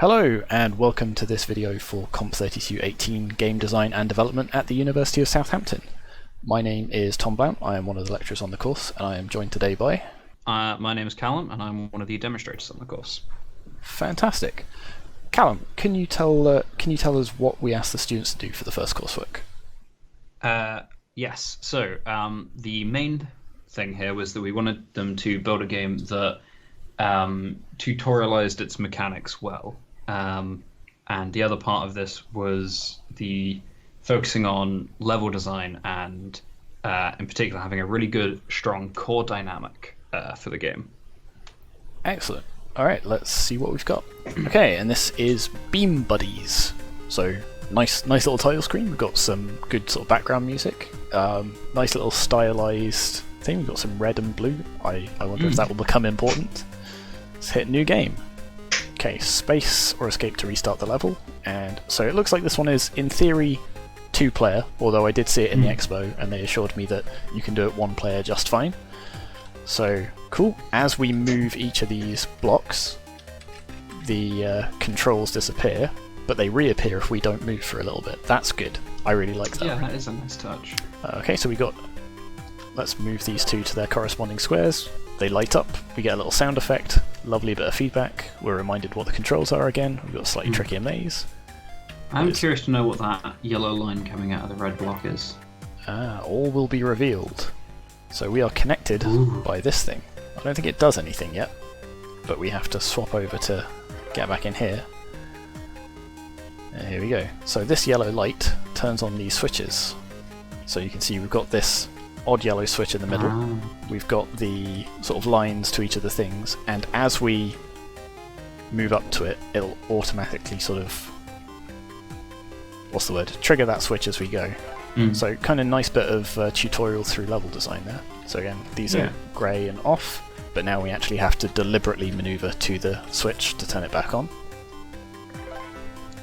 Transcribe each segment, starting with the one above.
Hello and welcome to this video for COMP3218 Game Design and Development at the University of Southampton. My name is Tom Blount, I am one of the lecturers on the course, and I am joined today by... My name is Callum and I'm one of the demonstrators on the course. Fantastic. Callum, can you tell us what we asked the students to do for the first coursework? Yes, so the main thing here was that we wanted them to build a game that tutorialized its mechanics well. And the other part of this was the focusing on level design and in particular having a really good, strong core dynamic for the game. Excellent. Alright, let's see what we've got. Okay, and this is Beam Buddies. So, nice little title screen. We've got some good sort of background music. Nice little stylized thing. We've got some red and blue. I wonder if that will become important. Let's hit new game. Okay, space or escape to restart the level. And so it looks like this one is, in theory, 2-player, although I did see it in the expo and they assured me that you can do it 1-player just fine. So, cool. As we move each of these blocks, the controls disappear, but they reappear if we don't move for a little bit. That's good. I really like that. Yeah, that is a nice touch. Okay, so we got... Let's move these two to their corresponding squares. They light up, we get a little sound effect, lovely bit of feedback, we're reminded what the controls are again, we've got a slightly trickier maze. I'm curious to know what that yellow line coming out of the red block is. All will be revealed. So we are connected by this thing. I don't think it does anything yet, but we have to swap over to get back in here. And here we go. So this yellow light turns on these switches. So you can see we've got this odd yellow switch in the middle. We've got the sort of lines to each of the things, and as we move up to it, it'll automatically sort of, what's the word, trigger that switch as we go. So kind of nice bit of tutorial through level design there. So again, these are grey and off, but now we actually have to deliberately maneuver to the switch to turn it back on.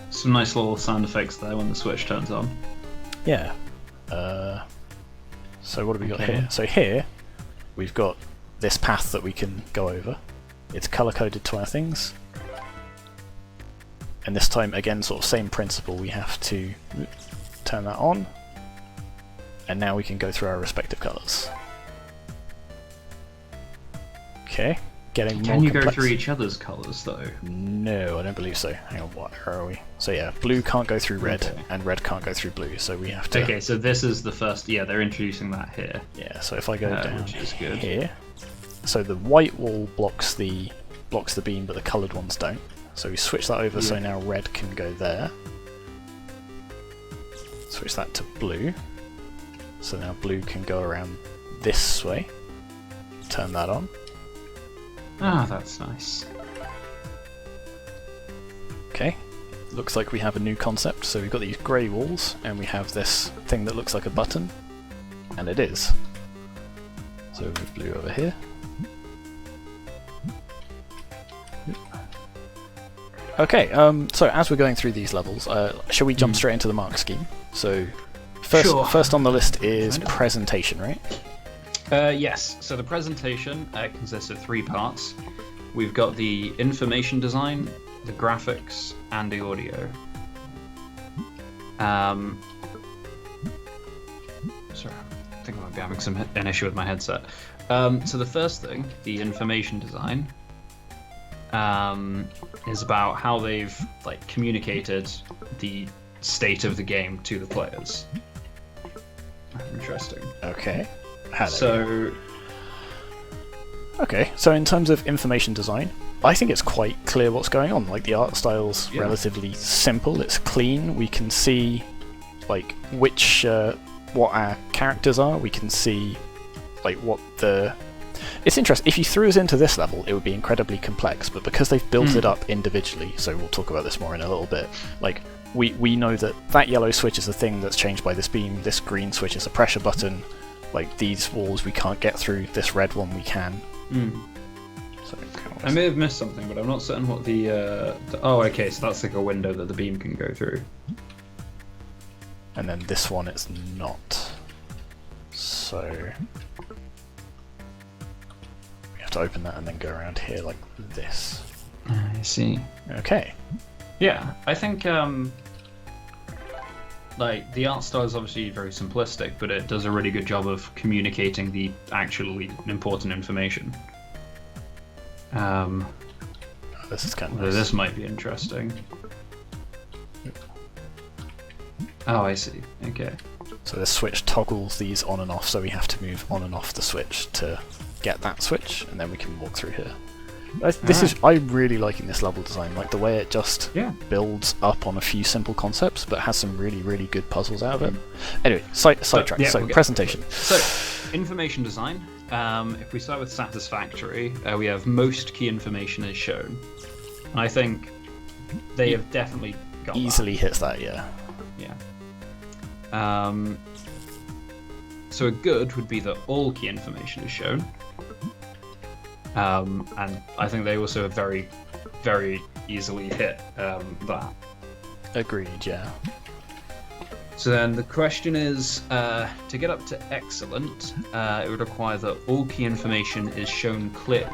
Some nice little sound effects there when the switch turns on. Yeah. So what have we got here? So here, we've got this path that we can go over. It's colour-coded to our things. And this time, again, sort of same principle, we have to turn that on. And now we can go through our respective colours. Okay, getting more Can you complex. go through each other's colours, though? No, I don't believe so. Hang on, where are we? So yeah, blue can't go through red, and red can't go through blue, so we have to... Okay, so this is the first... Yeah, they're introducing that here. Yeah, so if I go down which is good. here... So the white wall blocks the beam, but the coloured ones don't. So we switch that over, so now red can go there. Switch that to blue. So now blue can go around this way. Turn that on. Ah, that's nice. Okay, looks like we have a new concept. So we've got these grey walls, and we have this thing that looks like a button, and it is. So move blue over here. Okay, so as we're going through these levels, shall we jump straight into the mark scheme? So first on the list is presentation, right? Yes, so the presentation consists of 3 parts. We've got the information design, the graphics, and the audio. Sorry, I think I might be having an issue with my headset. So the first thing, the information design, is about how they've communicated the state of the game to the players. Interesting. Okay. Okay, so in terms of information design, I think it's quite clear what's going on. Like, the art style's relatively simple, it's clean, we can see which what our characters are, we can see what the... It's interesting, if you threw us into this level it would be incredibly complex, but because they've built it up individually, so we'll talk about this more in a little bit, we know that yellow switch is the thing that's changed by this beam, this green switch is a pressure button, these walls we can't get through, this red one we can. So, I may have missed something, but I'm not certain what the oh, okay, so that's like a window that the beam can go through. And then this one it's not. So we have to open that and then go around here like this. I see. Okay. Yeah, I think like the art style is obviously very simplistic, but it does a really good job of communicating the actually important information. This is kind of Although nice. this might be interesting. Oh, I see. Okay. So this switch toggles these on and off, so we have to move on and off the switch to get that switch, and then we can walk through here. I'm really liking this level design, like the way it just builds up on a few simple concepts, but has some really, really good puzzles out of it. Anyway, sidetrack. So presentation. So, information design. If we start with satisfactory, we have most key information is shown. And I think they have definitely got easily hits that, yeah. Yeah. So a good would be that all key information is shown. And I think they also very, very easily hit that. Agreed, yeah. So then the question is, to get up to excellent, it would require that all key information is shown clearly.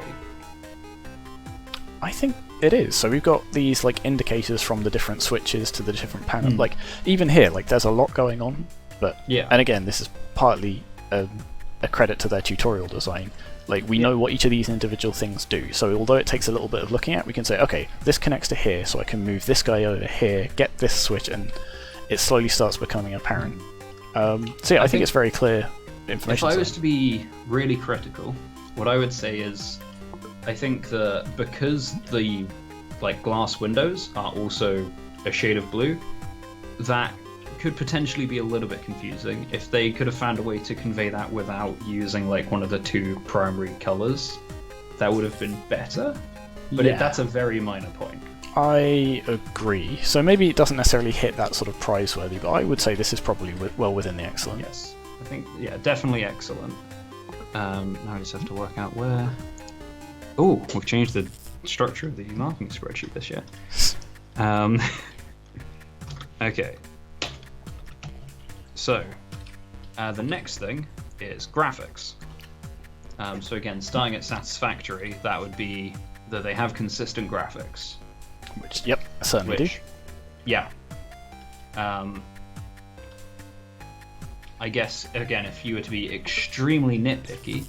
I think it is. So we've got these like indicators from the different switches to the different panels. Like even here, like there's a lot going on. But and again, this is partly a credit to their tutorial design. Like we know what each of these individual things do. So although it takes a little bit of looking at, we can say, okay, this connects to here, so I can move this guy over here, get this switch, and it slowly starts becoming apparent. So yeah, I think it's very clear information. If I was to be really critical, what I would say is, I think that because the like glass windows are also a shade of blue, that could potentially be a little bit confusing. If they could have found a way to convey that without using like one of the two primary colors, that would have been better. But that's a very minor point. I agree. So maybe it doesn't necessarily hit that sort of prize-worthy, but I would say this is probably well within the excellent. Yes, I think, definitely excellent. Now I just have to work out where... Oh, we've changed the structure of the marking spreadsheet this year. Okay. So, the next thing is graphics. So again, starting at satisfactory, that would be that they have consistent graphics. Which, certainly do. Yeah. I guess, again, if you were to be extremely nitpicky,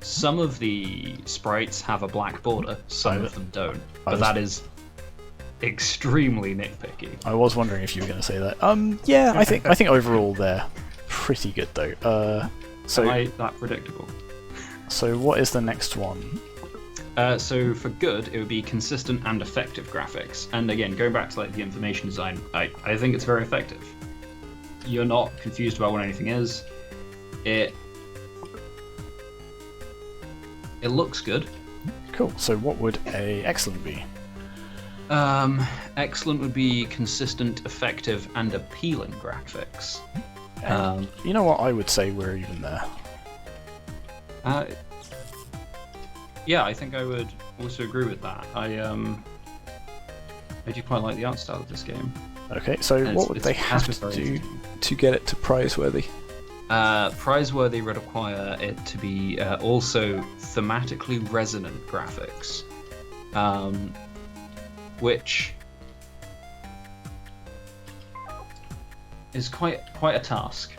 some of the sprites have a black border, some of them don't. But that is extremely nitpicky. I was wondering if you were going to say that. I think overall they're pretty good though. So am I that predictable? So what is the next one? So for good, it would be consistent and effective graphics. And again, going back to like the information design, I think it's very effective. You're not confused about what anything is. It looks good. Cool. So what would a excellent be? Excellent would be consistent, effective, and appealing graphics. You know what? I would say we're even there. Yeah, I think I would also agree with that. I do quite like the art style of this game. Okay, so what would they have to do to get it to prize-worthy? Prize-worthy would require it to be also thematically resonant graphics, which is quite a task.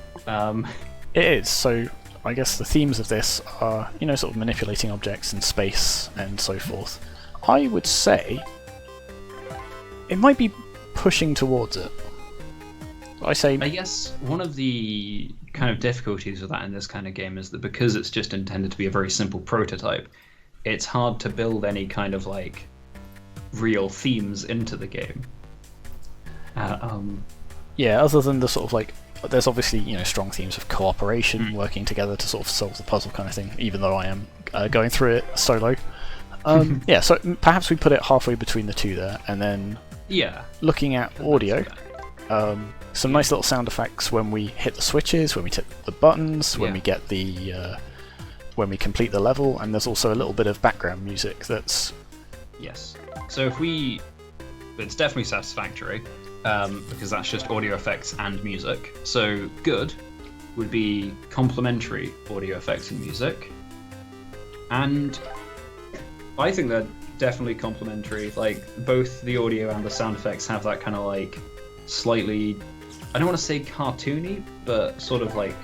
It is. So I guess the themes of this are, sort of manipulating objects in space and so forth. I would say it might be pushing towards it. I guess one of the kind of difficulties with that in this kind of game is that because it's just intended to be a very simple prototype, it's hard to build any kind of like real themes into the game. Other than the sort of like, there's obviously strong themes of cooperation, working together to sort of solve the puzzle kind of thing. Even though I am going through it solo, so perhaps we put it halfway between the two there, and then looking at audio. Some nice little sound effects when we hit the switches, when we hit the buttons, when we get the when we complete the level, and there's also a little bit of background music that's... Yes. So it's definitely satisfactory, because that's just audio effects and music. So good would be complementary audio effects and music. And I think they're definitely complementary. Like both the audio and the sound effects have that kind of like slightly, I don't want to say cartoony, but sort of like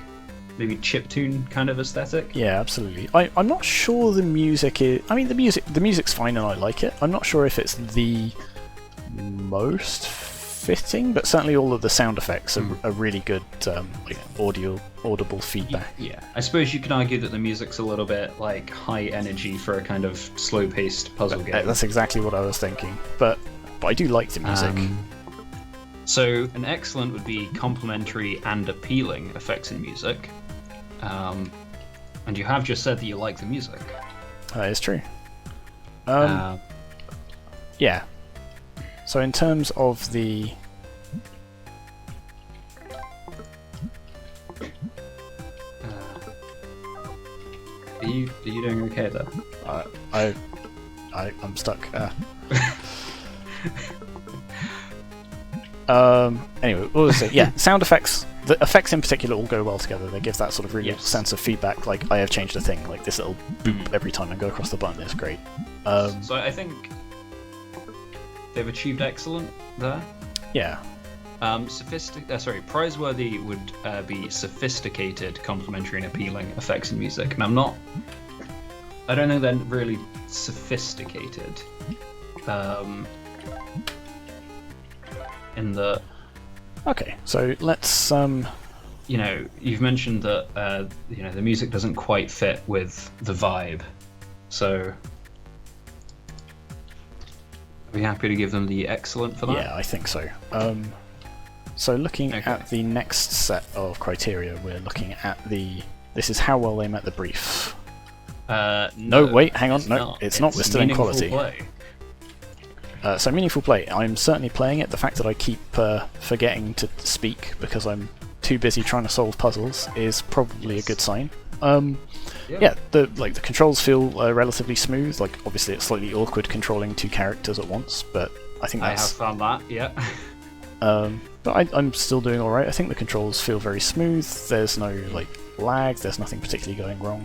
maybe chiptune kind of aesthetic. Yeah, absolutely. I'm not sure the music is. I mean, the music's fine and I like it. I'm not sure if it's the most fitting, but certainly all of the sound effects are really good, like audible feedback. Yeah, I suppose you can argue that the music's a little bit like high energy for a kind of slow-paced puzzle game. That's exactly what I was thinking. But I do like the music. So an excellent would be complementary and appealing effects in music. And you have just said that you like the music. That is true. Yeah. So in terms of the... Are you doing okay there? I'm stuck. Anyway, what was it? Yeah, sound effects. The effects in particular all go well together. They give that sort of really sense of feedback. Like, I have changed a thing. Like this little boop every time I go across the button is great. So I think they've achieved excellent there. Yeah. Prizeworthy would be sophisticated, complementary, and appealing effects in music, and I don't think they're really sophisticated. In the... Okay, so let's you've mentioned that the music doesn't quite fit with the vibe, so are we happy to give them the excellent for that? Yeah, I think so. So looking at the next set of criteria, we're looking at this is how well they met the brief. No, wait, hang on. No, it's not. We're still in quality. So meaningful play. I'm certainly playing it. The fact that I keep forgetting to speak because I'm too busy trying to solve puzzles is probably a good sign. Yeah, the controls feel relatively smooth. Like obviously it's slightly awkward controlling two characters at once, but I think I have found that. Yeah. But I'm still doing all right. I think the controls feel very smooth. There's no lag. There's nothing particularly going wrong.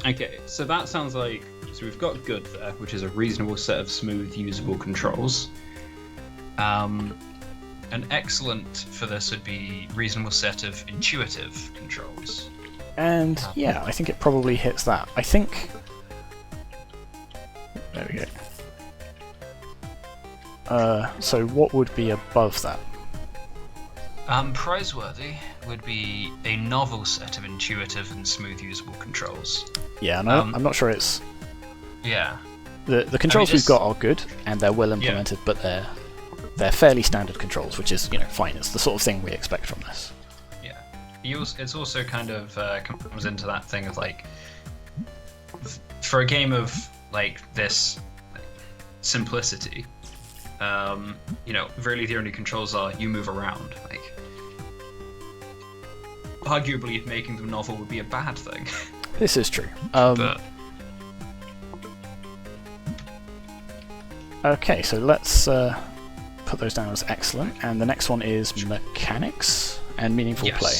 Okay, so that sounds like... So we've got good there, which is a reasonable set of smooth, usable controls. An excellent for this would be reasonable set of intuitive controls. And yeah, I think it probably hits that. I think... There we go. So what would be above that? Prizeworthy would be a novel set of intuitive and smooth usable controls. Yeah, no, I'm not sure it's... Yeah. The controls we've got are good, and they're well implemented, but they're fairly standard controls, which is, fine. It's the sort of thing we expect from this. Yeah. It's also kind of comes into that thing of, for a game of, this simplicity, really the only controls are you move around. Arguably, making them novel would be a bad thing. This is true. But... Okay, so let's put those down as excellent, and the next one is mechanics and meaningful play.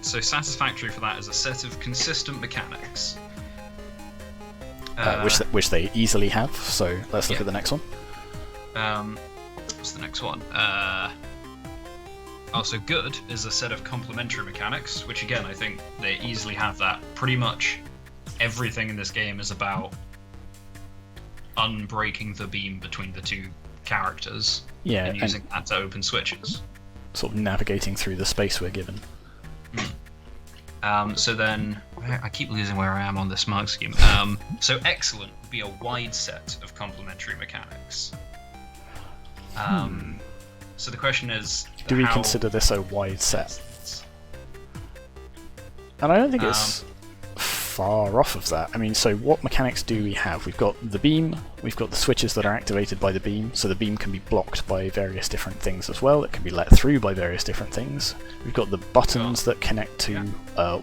So satisfactory for that is a set of consistent mechanics. Which they easily have, so let's look at the next one. What's the next one? Also good is a set of complementary mechanics, which again, I think they easily have that. Pretty much everything in this game is about unbreaking the beam between the two characters and using that to open switches. Sort of navigating through the space we're given. So then, I keep losing where I am on this mark scheme. So excellent would be a wide set of complementary mechanics. So the question is... Do we consider this a wide set? And I don't think it's far off of that. I mean, so what mechanics do we have? We've got the beam, we've got the switches that are activated by the beam, so the beam can be blocked by various different things as well. It can be let through by various different things. We've got the buttons that connect to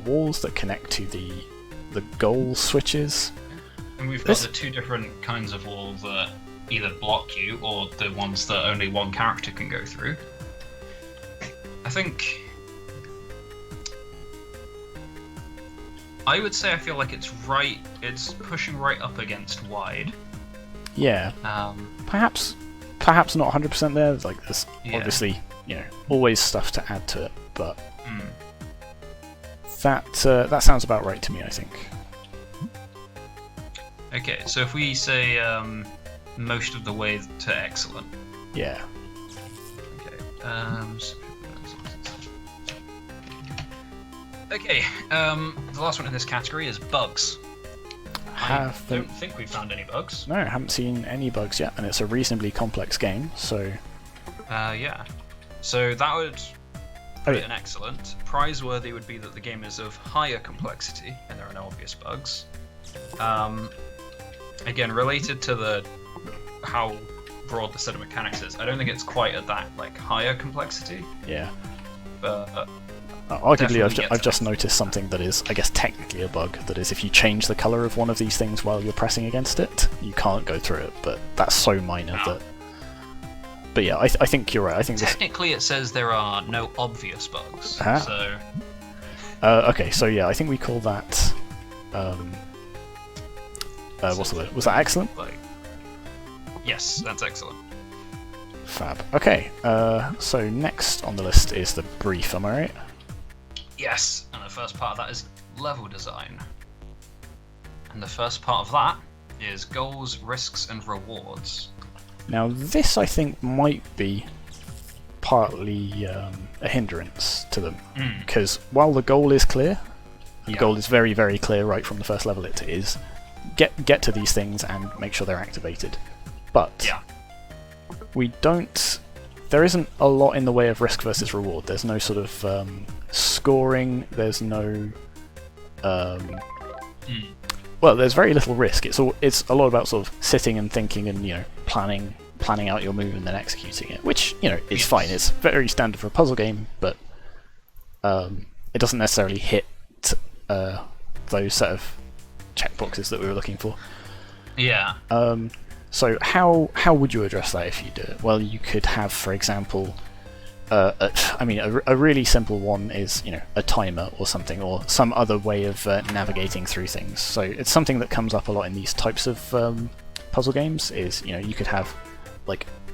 walls, that connect to the goal switches. And we've got the two different kinds of walls that either block you or the ones that only one character can go through. I think I would say I feel like it's pushing right up against wide. Yeah. Perhaps not 100% there. Like there's obviously, always stuff to add to it, but that sounds about right to me, I think. Okay, so if we say most of the way to excellent. Yeah. Okay. Okay. The last one in this category is bugs. I don't think we've found any bugs. No, I haven't seen any bugs yet, and it's a reasonably complex game, so... Yeah. So that would put it in excellent. Prizeworthy would be that the game is of higher complexity, and there are no obvious bugs. Again, related to how broad the set of mechanics is, I don't think it's quite at that higher complexity. Yeah. But arguably, I've just noticed something that is, I guess, technically a bug. That is, if you change the color of one of these things while you're pressing against it, you can't go through it. But that's so minor that. But yeah, I think you're right. I think technically it says there are no obvious bugs. So. Okay, so yeah, I think we call that. What's the word? Was that excellent? Yes, that's excellent. Fab. Okay, so next on the list is the brief, am I right? Yes, and the first part of that is level design. And the first part of that is goals, risks, and rewards. Now this, I think, might be partly a hindrance to them, because while the goal is clear, the goal is very, very clear right from the first level it is, get to these things and make sure they're activated. But we don't... There isn't a lot in the way of risk versus reward. There's no sort of scoring, there's no... Well, there's very little risk. It's a lot about sort of sitting and thinking and, planning out your move and then executing it, which, is fine. It's very standard for a puzzle game, but it doesn't necessarily hit those set of checkboxes that we were looking for. Yeah. So how would you address that if you do it? Well, you could have, for example, a really simple one is a timer or something, or some other way of navigating through things. So it's something that comes up a lot in these types of puzzle games. Is you could have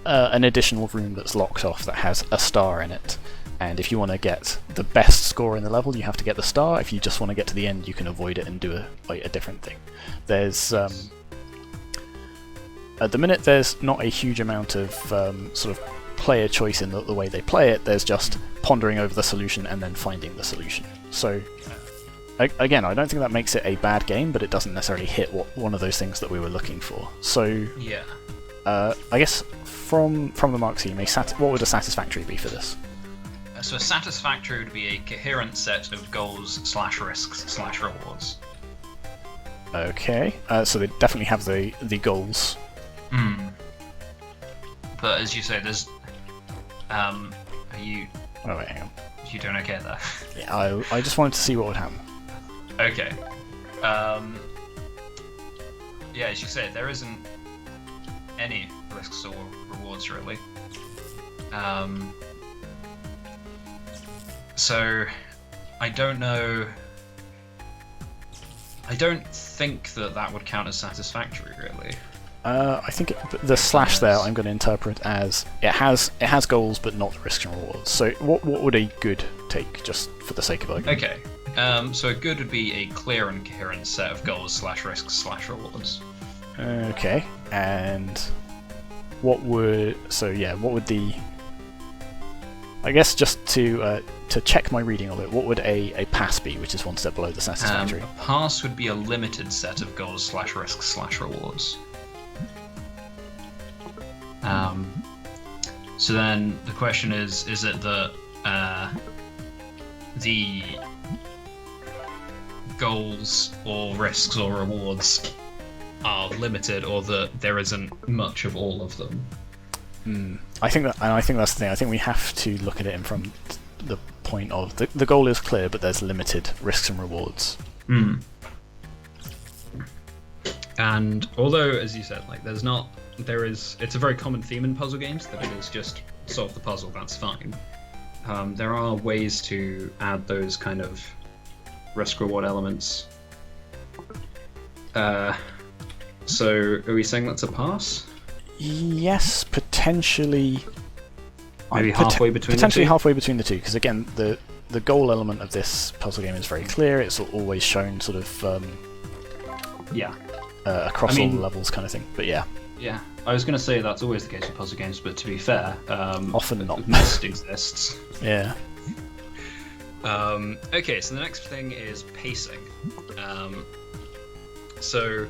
an additional room that's locked off that has a star in it, and if you want to get the best score in the level, you have to get the star. If you just want to get to the end, you can avoid it and do a different thing. There's at the minute there's not a huge amount of sort of player choice in the way they play it. There's just pondering over the solution and then finding the solution. So again, I don't think that makes it a bad game, but it doesn't necessarily hit one of those things that we were looking for. So yeah, I guess from the mark scheme, what would a satisfactory be for this? So a satisfactory would be a coherent set of goals / risks / rewards. Okay, so they definitely have the goals. But as you say, there's are you... Oh wait, hang on. Are you doing okay there? Yeah, I just wanted to see what would happen. Okay. Yeah, as you say, there isn't any risks or rewards really. So I don't know. I don't think that would count as satisfactory, really. I think the slash there I'm going to interpret as it has goals but not the risks and rewards. So what would a good take, just for the sake of argument? Okay. So a good would be a clear and coherent set of goals / risks / rewards. Okay. And what would the... I guess just to check my reading of it, what would a pass be, which is one step below the satisfactory? A pass would be a limited set of goals / risks / rewards. So then the question is it that the goals or risks or rewards are limited, or that there isn't much of all of them? I think that's the thing. I think we have to look at it from the point of the goal is clear, but there's limited risks and rewards. And although, as you said, it's a very common theme in puzzle games that it is just solve the puzzle, that's fine. There are ways to add those kind of risk-reward elements So are we saying that's a pass? Yes, potentially. Maybe halfway between potentially the two? halfway between the two, because again, the goal element of this puzzle game is very clear. It's always shown sort of Yeah. across all the levels, kind of thing. But yeah, Yeah. I was going to say that's always the case with puzzle games, but to be fair, often not. Mist exists. Yeah. Okay, so the next thing is pacing. So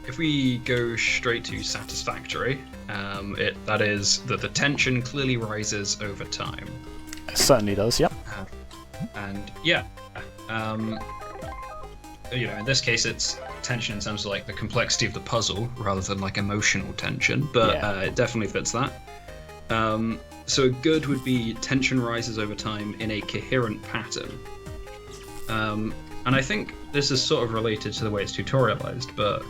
if we go straight to satisfactory, that is that the tension clearly rises over time. It certainly does. Yep. And yeah, in this case it's tension in terms of like the complexity of the puzzle rather than like emotional tension, but it definitely fits that. So a good would be tension rises over time in a coherent pattern. And I think this is sort of related to the way it's tutorialized, but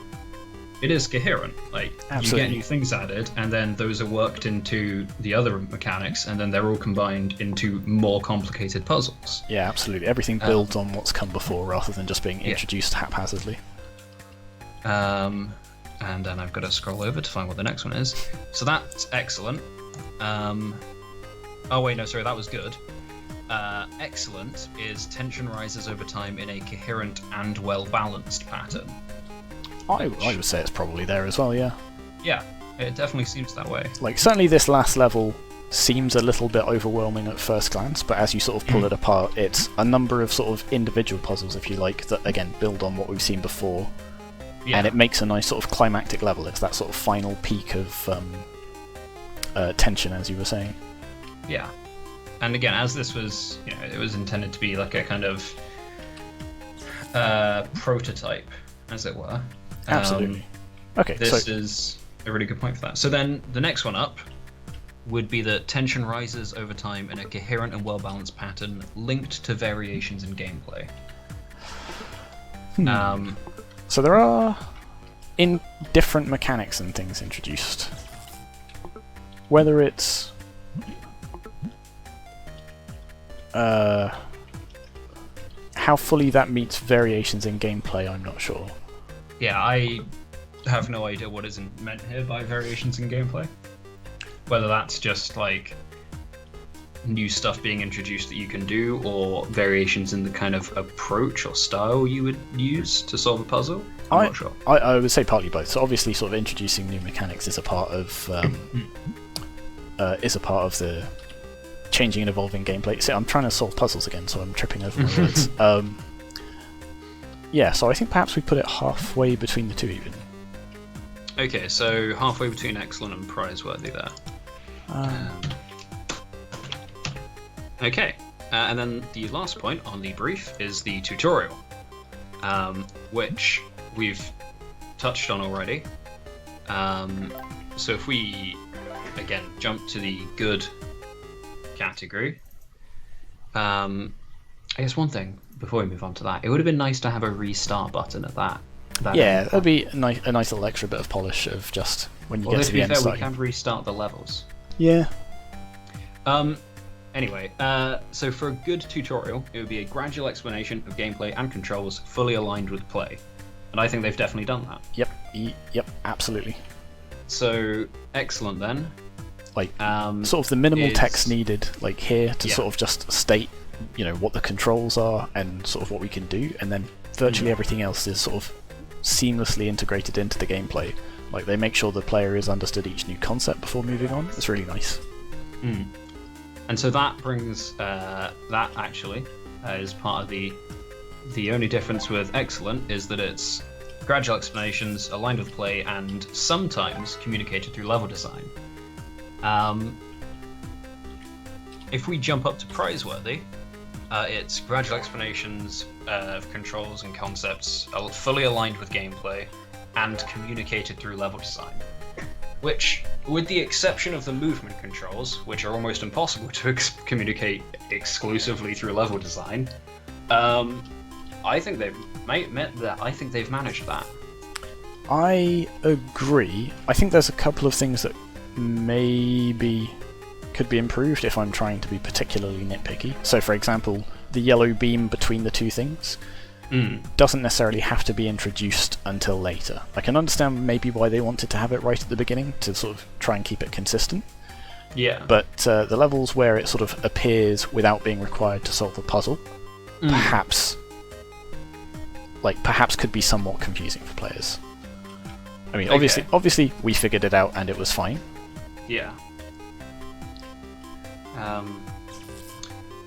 it is coherent. Like, absolutely. You get new things added, and then those are worked into the other mechanics, and then they're all combined into more complicated puzzles. Yeah, absolutely. Everything builds on what's come before rather than just being introduced haphazardly. And then I've got to scroll over to find what the next one is. So that's excellent. Oh wait, no, sorry, that was good. Excellent is tension rises over time in a coherent and well-balanced pattern. I would say it's probably there as well, yeah. Yeah, it definitely seems that way. Like, certainly this last level seems a little bit overwhelming at first glance, but as you sort of pull it apart, it's a number of sort of individual puzzles, if you like, that again build on what we've seen before. Yeah. And it makes a nice sort of climactic level. It's that sort of final peak of tension, as you were saying. Yeah. And again, as this was, it was intended to be like a kind of prototype, as it were. Absolutely. Okay, this is a really good point for that. So then the next one up would be that tension rises over time in a coherent and well-balanced pattern linked to variations in gameplay. So there are different mechanics and things introduced. Whether it's how fully that meets variations in gameplay, I'm not sure. Yeah, I have no idea what is meant here by variations in gameplay. Whether that's just like new stuff being introduced that you can do, or variations in the kind of approach or style you would use to solve a puzzle. I'm not sure. I would say partly both. So obviously, sort of introducing new mechanics is a part of the changing and evolving gameplay. See, I'm trying to solve puzzles again, so I'm tripping over my words. Yeah, so I think perhaps we put it halfway between the two, even. Okay, so halfway between excellent and prizeworthy there. Okay, and then the last point on the brief is the tutorial, which we've touched on already. So if we, again, jump to the good category, I guess one thing before we move on to that, it would have been nice to have a restart button at that. Yeah, that'd be a nice little extra bit of polish of just when you get to the end. We can restart the levels. Yeah. Anyway, so for a good tutorial, it would be a gradual explanation of gameplay and controls, fully aligned with play, and I think they've definitely done that. Yep, absolutely. So excellent then. Like, sort of the minimal text needed, like here, to sort of just state, what the controls are and sort of what we can do, and then virtually everything else is sort of seamlessly integrated into the gameplay. Like, they make sure the player has understood each new concept before moving on. It's really nice. And so that brings that actually is part of the only difference with excellent is that it's gradual explanations aligned with play and sometimes communicated through level design. If we jump up to prizeworthy, it's gradual explanations of controls and concepts fully aligned with gameplay and communicated through level design. Which, with the exception of the movement controls, which are almost impossible to communicate exclusively through level design, I think they've managed that. I agree. I think there's a couple of things that maybe could be improved if I'm trying to be particularly nitpicky. So, for example, the yellow beam between the two things. doesn't necessarily have to be introduced until later. I can understand maybe why they wanted to have it right at the beginning to sort of try and keep it consistent. Yeah. But the levels where it sort of appears without being required to solve a puzzle, perhaps could be somewhat confusing for players. I mean, obviously we figured it out and it was fine. Yeah.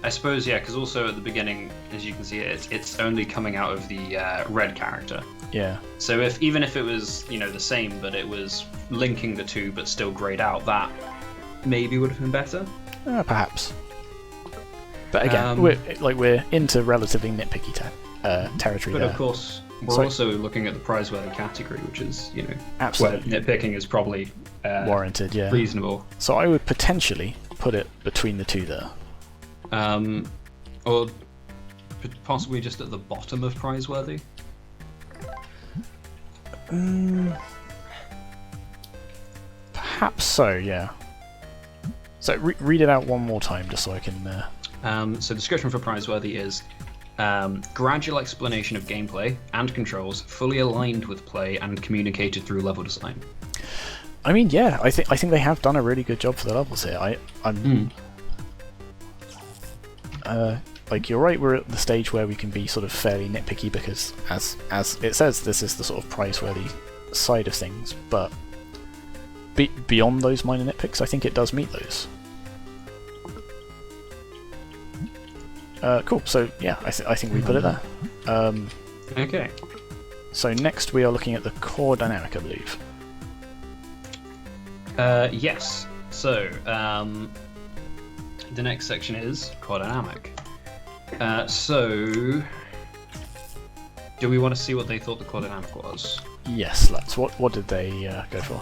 I suppose, yeah, because also at the beginning, as you can see, it's only coming out of the red character. Yeah. So even if it was, the same, but it was linking the two, but still grayed out, that maybe would have been better. Perhaps. But again, we're into relatively nitpicky territory but there. Of course, we're also looking at the prize-worthy category, which is, absolutely where nitpicking is probably warranted, yeah, reasonable. So I would potentially put it between the two there. Or possibly just at the bottom of prize-worthy. Perhaps so, yeah. So read it out one more time, just so I can. So description for prize-worthy is gradual explanation of gameplay and controls, fully aligned with play and communicated through level design. I mean, yeah, I think they have done a really good job for the levels here. You're right, we're at the stage where we can be sort of fairly nitpicky because, as it says, this is the sort of prize-worthy side of things, but beyond those minor nitpicks, I think it does meet those. Cool, so yeah, I think we put it there. Okay. So next we are looking at the core dynamic, I believe. Yes. So, the next section is core dynamic. So, do we want to see what they thought the core dynamic was? Yes, let's. What did they go for?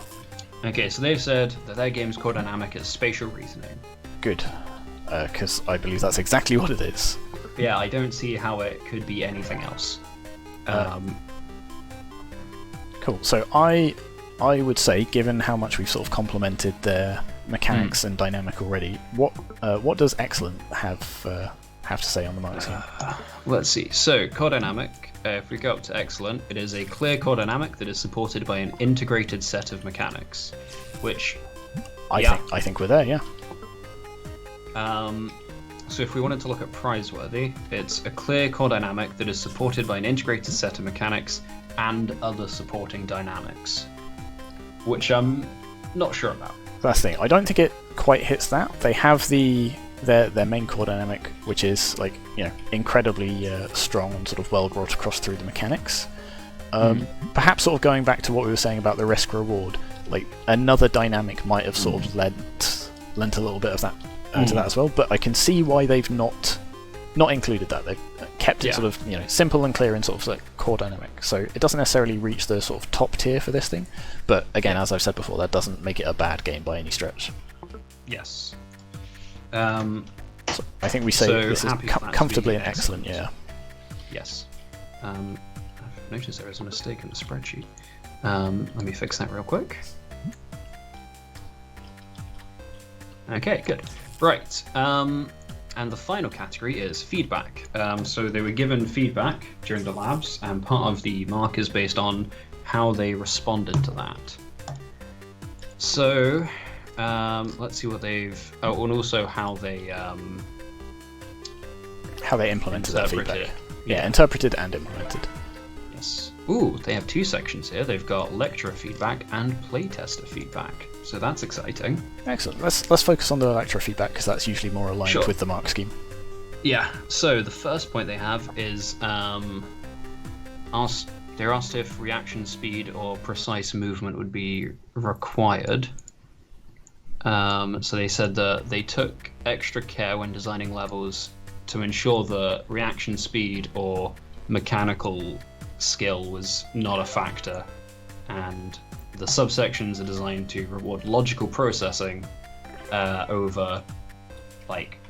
Okay, so they've said that their game's core dynamic is spatial reasoning. Good, because I believe that's exactly what it is. Yeah, I don't see how it could be anything else. Cool. So I would say, given how much we've sort of complimented their mechanics and dynamic already, what does excellent have to say on the mark scheme? Let's see. So core dynamic. If we go up to excellent, it is a clear core dynamic that is supported by an integrated set of mechanics, which I think we're there. Yeah. So if we wanted to look at prize-worthy, it's a clear core dynamic that is supported by an integrated set of mechanics and other supporting dynamics, which I'm not sure about. That's the thing. I don't think it quite hits that. They have their main core dynamic, which is incredibly strong and sort of well brought across through the mechanics. Perhaps sort of going back to what we were saying about the risk reward, like another dynamic might have sort of lent a little bit of that to that as well. But I can see why they've not included that. They've kept it sort of simple and clear in sort of like core dynamic. So it doesn't necessarily reach the sort of top tier for this thing. But again, as I've said before, that doesn't make it a bad game by any stretch. Yes. So I think we say this is comfortably an excellent, yeah. Yes. I've noticed there is a mistake in the spreadsheet. Let me fix that real quick. Okay, good. Right. And the final category is feedback. So they were given feedback during the labs, and part of the mark is based on how they responded to that. So let's see what they've. Oh, and also how they implemented that feedback. Yeah, interpreted and implemented. Yes. Ooh, they have two sections here. They've got lecturer feedback and playtester feedback. So that's exciting. Excellent. Let's focus on the lecturer feedback because that's usually more aligned with the mark scheme. Yeah. So the first point they have is they're asked if reaction speed or precise movement would be required. So they said that they took extra care when designing levels to ensure that reaction speed or mechanical skill was not a factor, and the subsections are designed to reward logical processing over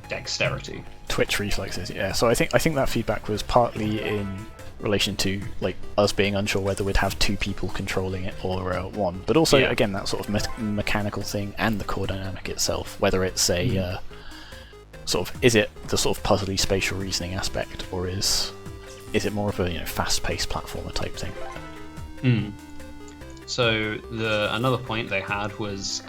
dexterity. Twitch reflexes, yeah. So I think that feedback was partly in relation to us being unsure whether we'd have two people controlling it or one, but also again that sort of mechanical thing and the core dynamic itself, whether it's a is it the sort of puzzly spatial reasoning aspect, or is is it more of a fast-paced platformer type thing? So another point they had was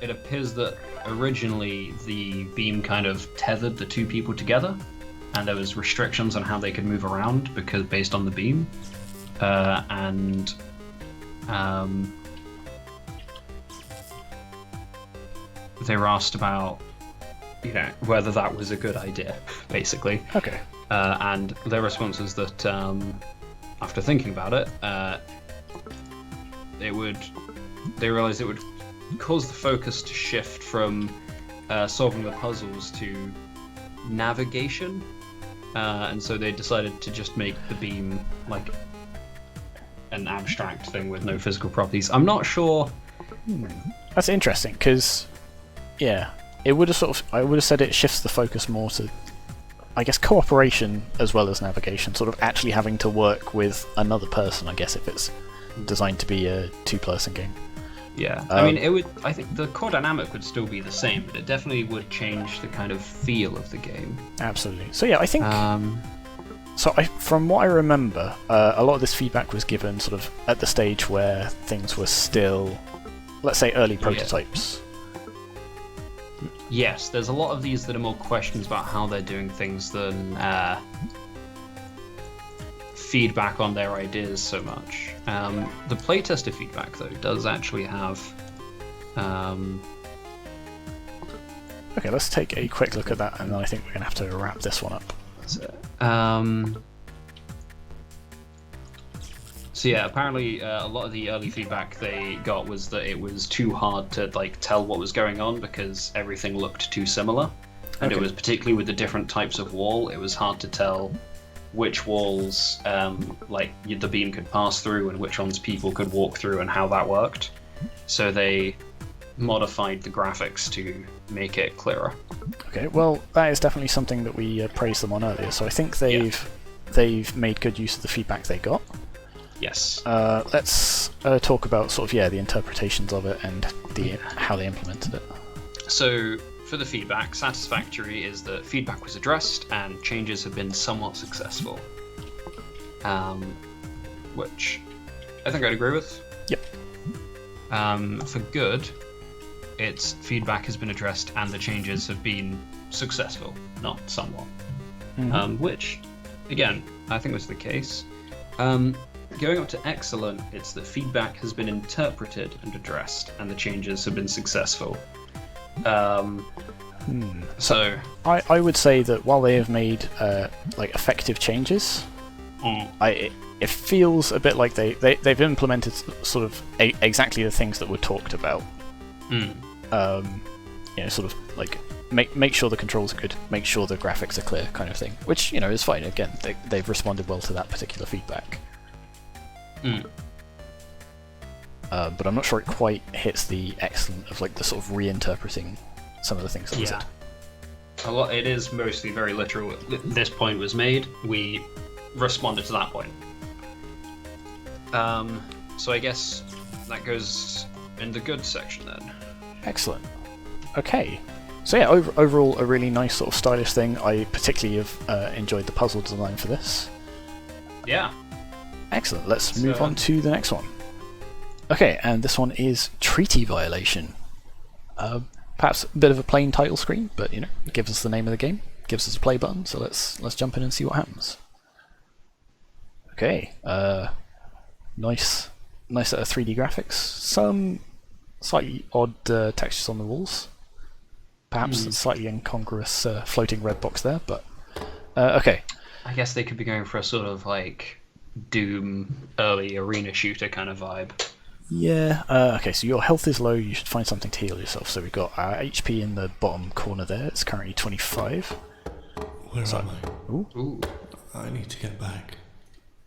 it appears that originally the beam kind of tethered the two people together, and there was restrictions on how they could move around because based on the beam, and they were asked about whether that was a good idea, basically. Okay. And their response was that after thinking about it, they realized it would cause the focus to shift from solving the puzzles to navigation, and so they decided to just make the beam like an abstract thing with no physical properties. I'm not sure. That's interesting, because it would have I would have said it shifts the focus more to, I guess, cooperation as well as navigation, sort of actually having to work with another person, I guess, if it's designed to be a two-person game. Yeah, I mean, I think the core dynamic would still be the same, but it definitely would change the kind of feel of the game. Absolutely. So yeah, I think. From what I remember, a lot of this feedback was given sort of at the stage where things were still, let's say, early prototypes. Yes, there's a lot of these that are more questions about how they're doing things than feedback on their ideas so much. The playtester feedback, though, does actually have... Okay, let's take a quick look at that, and then I think we're going to have to wrap this one up. So yeah, apparently a lot of the early feedback they got was that it was too hard to tell what was going on because everything looked too similar, and it was particularly with the different types of wall, it was hard to tell which walls the beam could pass through and which ones people could walk through and how that worked. So they modified the graphics to make it clearer. Okay, well that is definitely something that we praised them on earlier, so I think they've made good use of the feedback they got. Yes. Let's talk about sort of the interpretations of it and how they implemented it. So for the feedback, satisfactory is that feedback was addressed and changes have been somewhat successful. Which I think I'd agree with. Yep. For good, its feedback has been addressed and the changes have been successful, not somewhat. Which, again, I think was the case. Going up to excellent, it's that feedback has been interpreted and addressed, and the changes have been successful. So I would say that while they have made effective changes, it feels a bit like they've implemented sort of exactly the things that were talked about. Sort of like make sure the controls are good, make sure the graphics are clear, kind of thing. Which is fine. Again, they've responded well to that particular feedback. But I'm not sure it quite hits the excellent of the sort of reinterpreting some of the things that was said. It is mostly very literal. This point was made, we responded to that point. So I guess that goes in the good section then. Excellent. Okay. So yeah, overall a really nice sort of stylish thing. I particularly have enjoyed the puzzle design for this. Yeah. Excellent. Let's move on to the next one. Okay, and this one is Treaty Violation. Perhaps a bit of a plain title screen, but it gives us the name of the game, gives us a play button, so let's jump in and see what happens. Okay, nice set of 3D graphics. Some slightly odd textures on the walls. Perhaps a slightly incongruous floating red box there, but okay. I guess they could be going for a sort of Doom early arena shooter kind of vibe. Yeah, okay, so your health is low, you should find something to heal yourself. So we've got our HP in the bottom corner there, it's currently 25. Where am I? Ooh. I need to get back.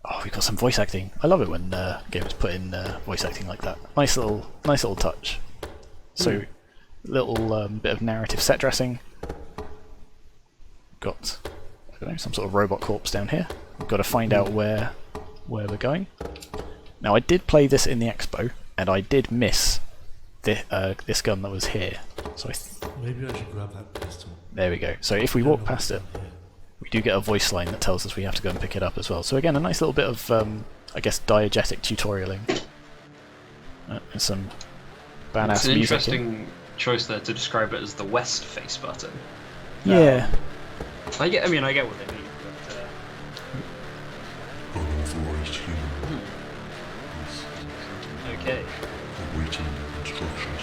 Oh, we've got some voice acting. I love it when games put in voice acting like that. Nice little touch. So, little bit of narrative set dressing. Got some sort of robot corpse down here. We've got to find out where we're going. Now I did play this in the expo, and I did miss this gun that was here. So maybe I should grab that pistol. There we go. So if we walk past it, we do get a voice line that tells us we have to go and pick it up as well. So again, a nice little bit of, I guess, diegetic tutorialing. And some badass It's an music. interesting choice there to describe it as the west face button. Yeah. I get what they mean, but Unauthorized human. okay. Awaiting instructions.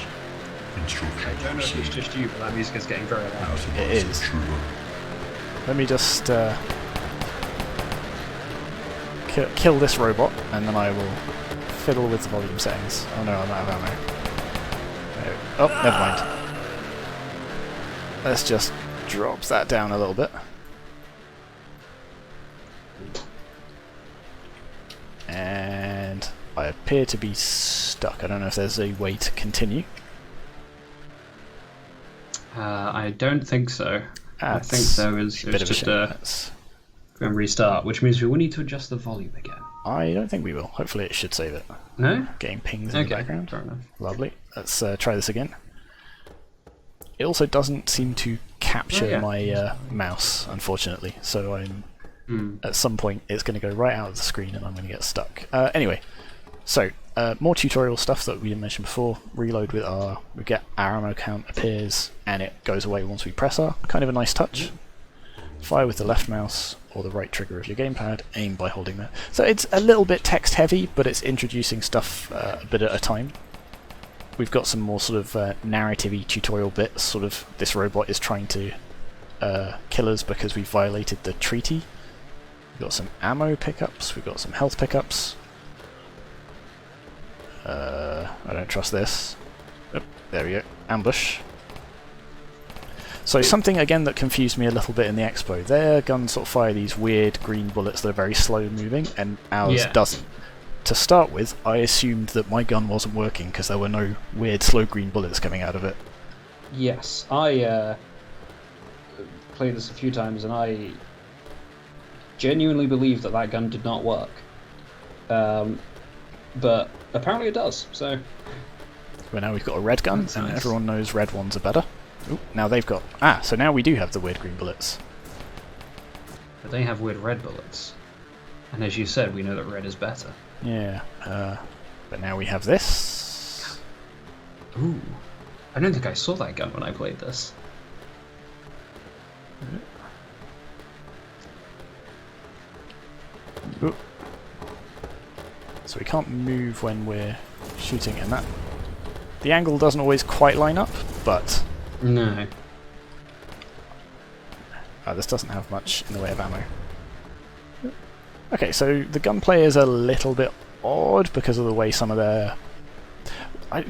Instructions I don't know if it's received. just you, but that music is getting very loud. It is. Let me just kill this robot, and then I will fiddle with the volume settings. Oh no, I'm out of ammo. Oh, never mind. Let's just drop that down a little bit. And I appear to be stuck. I don't know if there's a way to continue. I don't think so. I think there is. a bit of a just shame. go and restart, which means we will need to adjust the volume again. I don't think we will. Hopefully it should save it. No? Getting pings in the background. Fair enough. Lovely. Let's try this again. It also doesn't seem to capture my mouse, unfortunately, so I'm at some point it's going to go right out of the screen and I'm going to get stuck. Anyway, so more tutorial stuff that we didn't mention before. Reload with R, we get our ammo count appears and it goes away once we press R. Kind of a nice touch. Fire with the left mouse or the right trigger of your gamepad, aim by holding that. So it's a little bit text heavy, but it's introducing stuff a bit at a time. We've got some more sort of narrative-y tutorial bits, sort of this robot is trying to kill us because we violated the treaty. We've got some ammo pickups, we've got some health pickups. I don't trust this. Oh, there we go, ambush. So something again that confused me a little bit in the expo, their guns sort of fire these weird green bullets that are very slow moving, and ours doesn't. To start with, I assumed that my gun wasn't working because there were no weird slow green bullets coming out of it. Yes, I played this a few times and I genuinely believe that gun did not work. But apparently it does, so... Well, now we've got a red gun, That's and nice. everyone knows red ones are better. Ooh, now they've got... so now we do have the weird green bullets. But they have weird red bullets. And as you said, we know that red is better. Yeah, but now we have this. Ooh. I don't think I saw that gun when I played this. Ooh. So we can't move when we're shooting, and that... The angle doesn't always quite line up, but... No. This doesn't have much in the way of ammo. Okay, so the gunplay is a little bit odd because of the way some of their...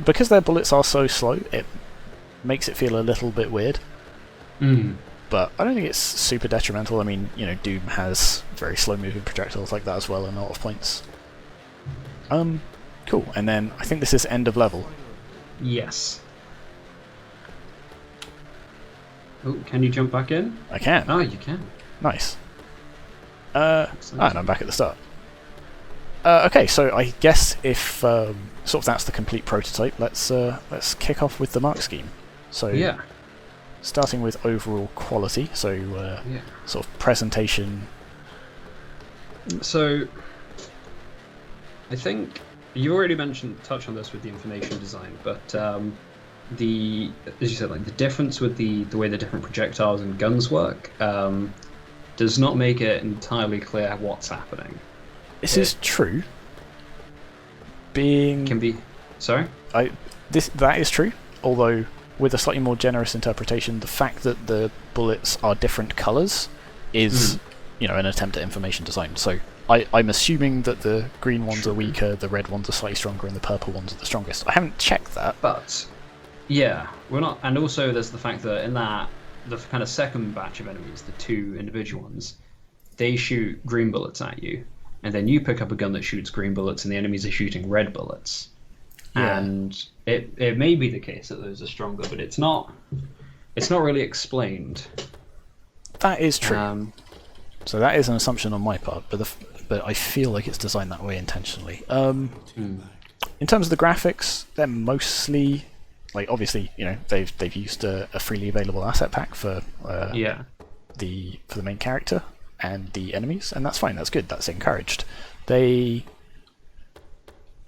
because their bullets are so slow, it makes it feel a little bit weird. But I don't think it's super detrimental. I mean, you know, Doom has very slow-moving projectiles like that as well, and a lot of points. Cool. And then I think this is end of level. Yes. Oh, can you jump back in? I can. Oh, you can. Nice. And I'm back at the start. Okay, so I guess if sort of that's the complete prototype, let's kick off with the mark scheme. So Yeah. starting with overall quality, so Yeah. sort of presentation. So, I think you already touched on this with the information design, but as you said, like the difference with the way the different projectiles and guns work does not make it entirely clear what's happening. This is true. Sorry? That is true, although with a slightly more generous interpretation, the fact that the bullets are different colours is, an attempt at information design. So I'm assuming that the green ones are weaker, the red ones are slightly stronger, and the purple ones are the strongest. I haven't checked that. But, yeah, we're not... And also there's the fact that in that, the kind of second batch of enemies, the two individual ones, they shoot green bullets at you, and then you pick up a gun that shoots green bullets, and the enemies are shooting red bullets. Yeah. And it may be the case that those are stronger, but it's not really explained. That is true. So that is an assumption on my part, but I feel like it's designed that way intentionally. In terms of the graphics, they're mostly like obviously, they've used a freely available asset pack for Yeah. the main character and the enemies, and that's fine. That's good. That's encouraged. They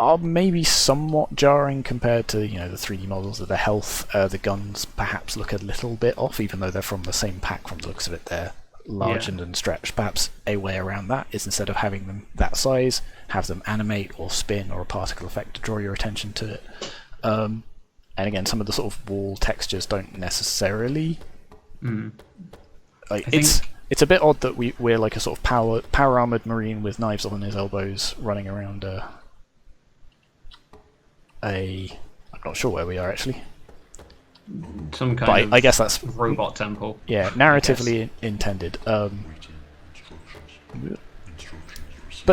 are maybe somewhat jarring compared to the 3D models of the health. The guns perhaps look a little bit off, even though they're from the same pack. From the looks of it, they're largened and stretched. Perhaps a way around that is, instead of having them that size, have them animate or spin or a particle effect to draw your attention to it. And again, some of the sort of wall textures don't necessarily. It's a bit odd that we're like a sort of power armored marine with knives on his elbows running around I'm not sure where we are actually. Some kind of I guess that's robot temple. Yeah, narratively intended. But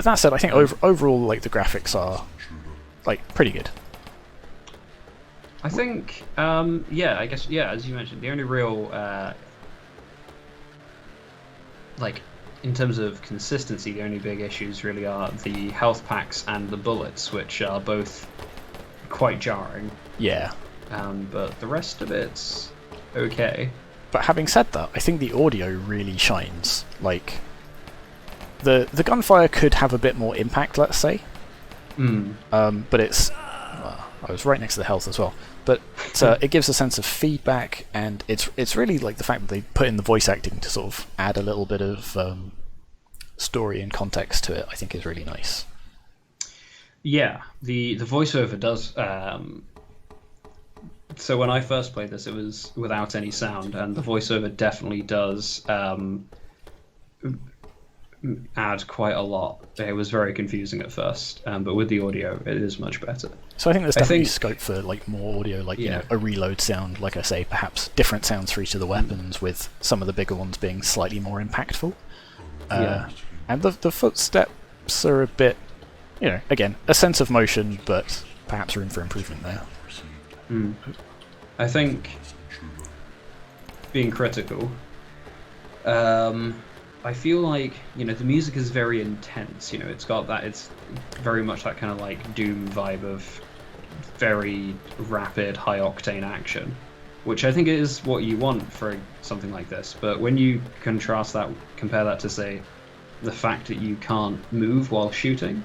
that said, I think overall, like, the graphics are like pretty good. I think, I guess, as you mentioned, the only real, like, in terms of consistency, the only big issues really are the health packs and the bullets, which are both quite jarring. Yeah. But the rest of it's okay. But having said that, I think the audio really shines. Like, the gunfire could have a bit more impact, let's say. But it's... I was right next to the health as well. But it gives a sense of feedback, and it's really like the fact that they put in the voice acting to sort of add a little bit of story and context to it, I think is really nice. Yeah, the voiceover does... So when I first played this, it was without any sound, and the voiceover definitely does add quite a lot. It was very confusing at first, but with the audio, it is much better. So I think there's definitely scope for like more audio, like a reload sound, like I say, perhaps different sounds for each of the weapons, with some of the bigger ones being slightly more impactful. And the footsteps are a bit, again, a sense of motion, but perhaps room for improvement there. I think, being critical, I feel like, the music is very intense, it's got that, it's very much that kind of like Doom vibe of very rapid, high-octane action, which I think is what you want for something like this. But when you compare that to, say, the fact that you can't move while shooting,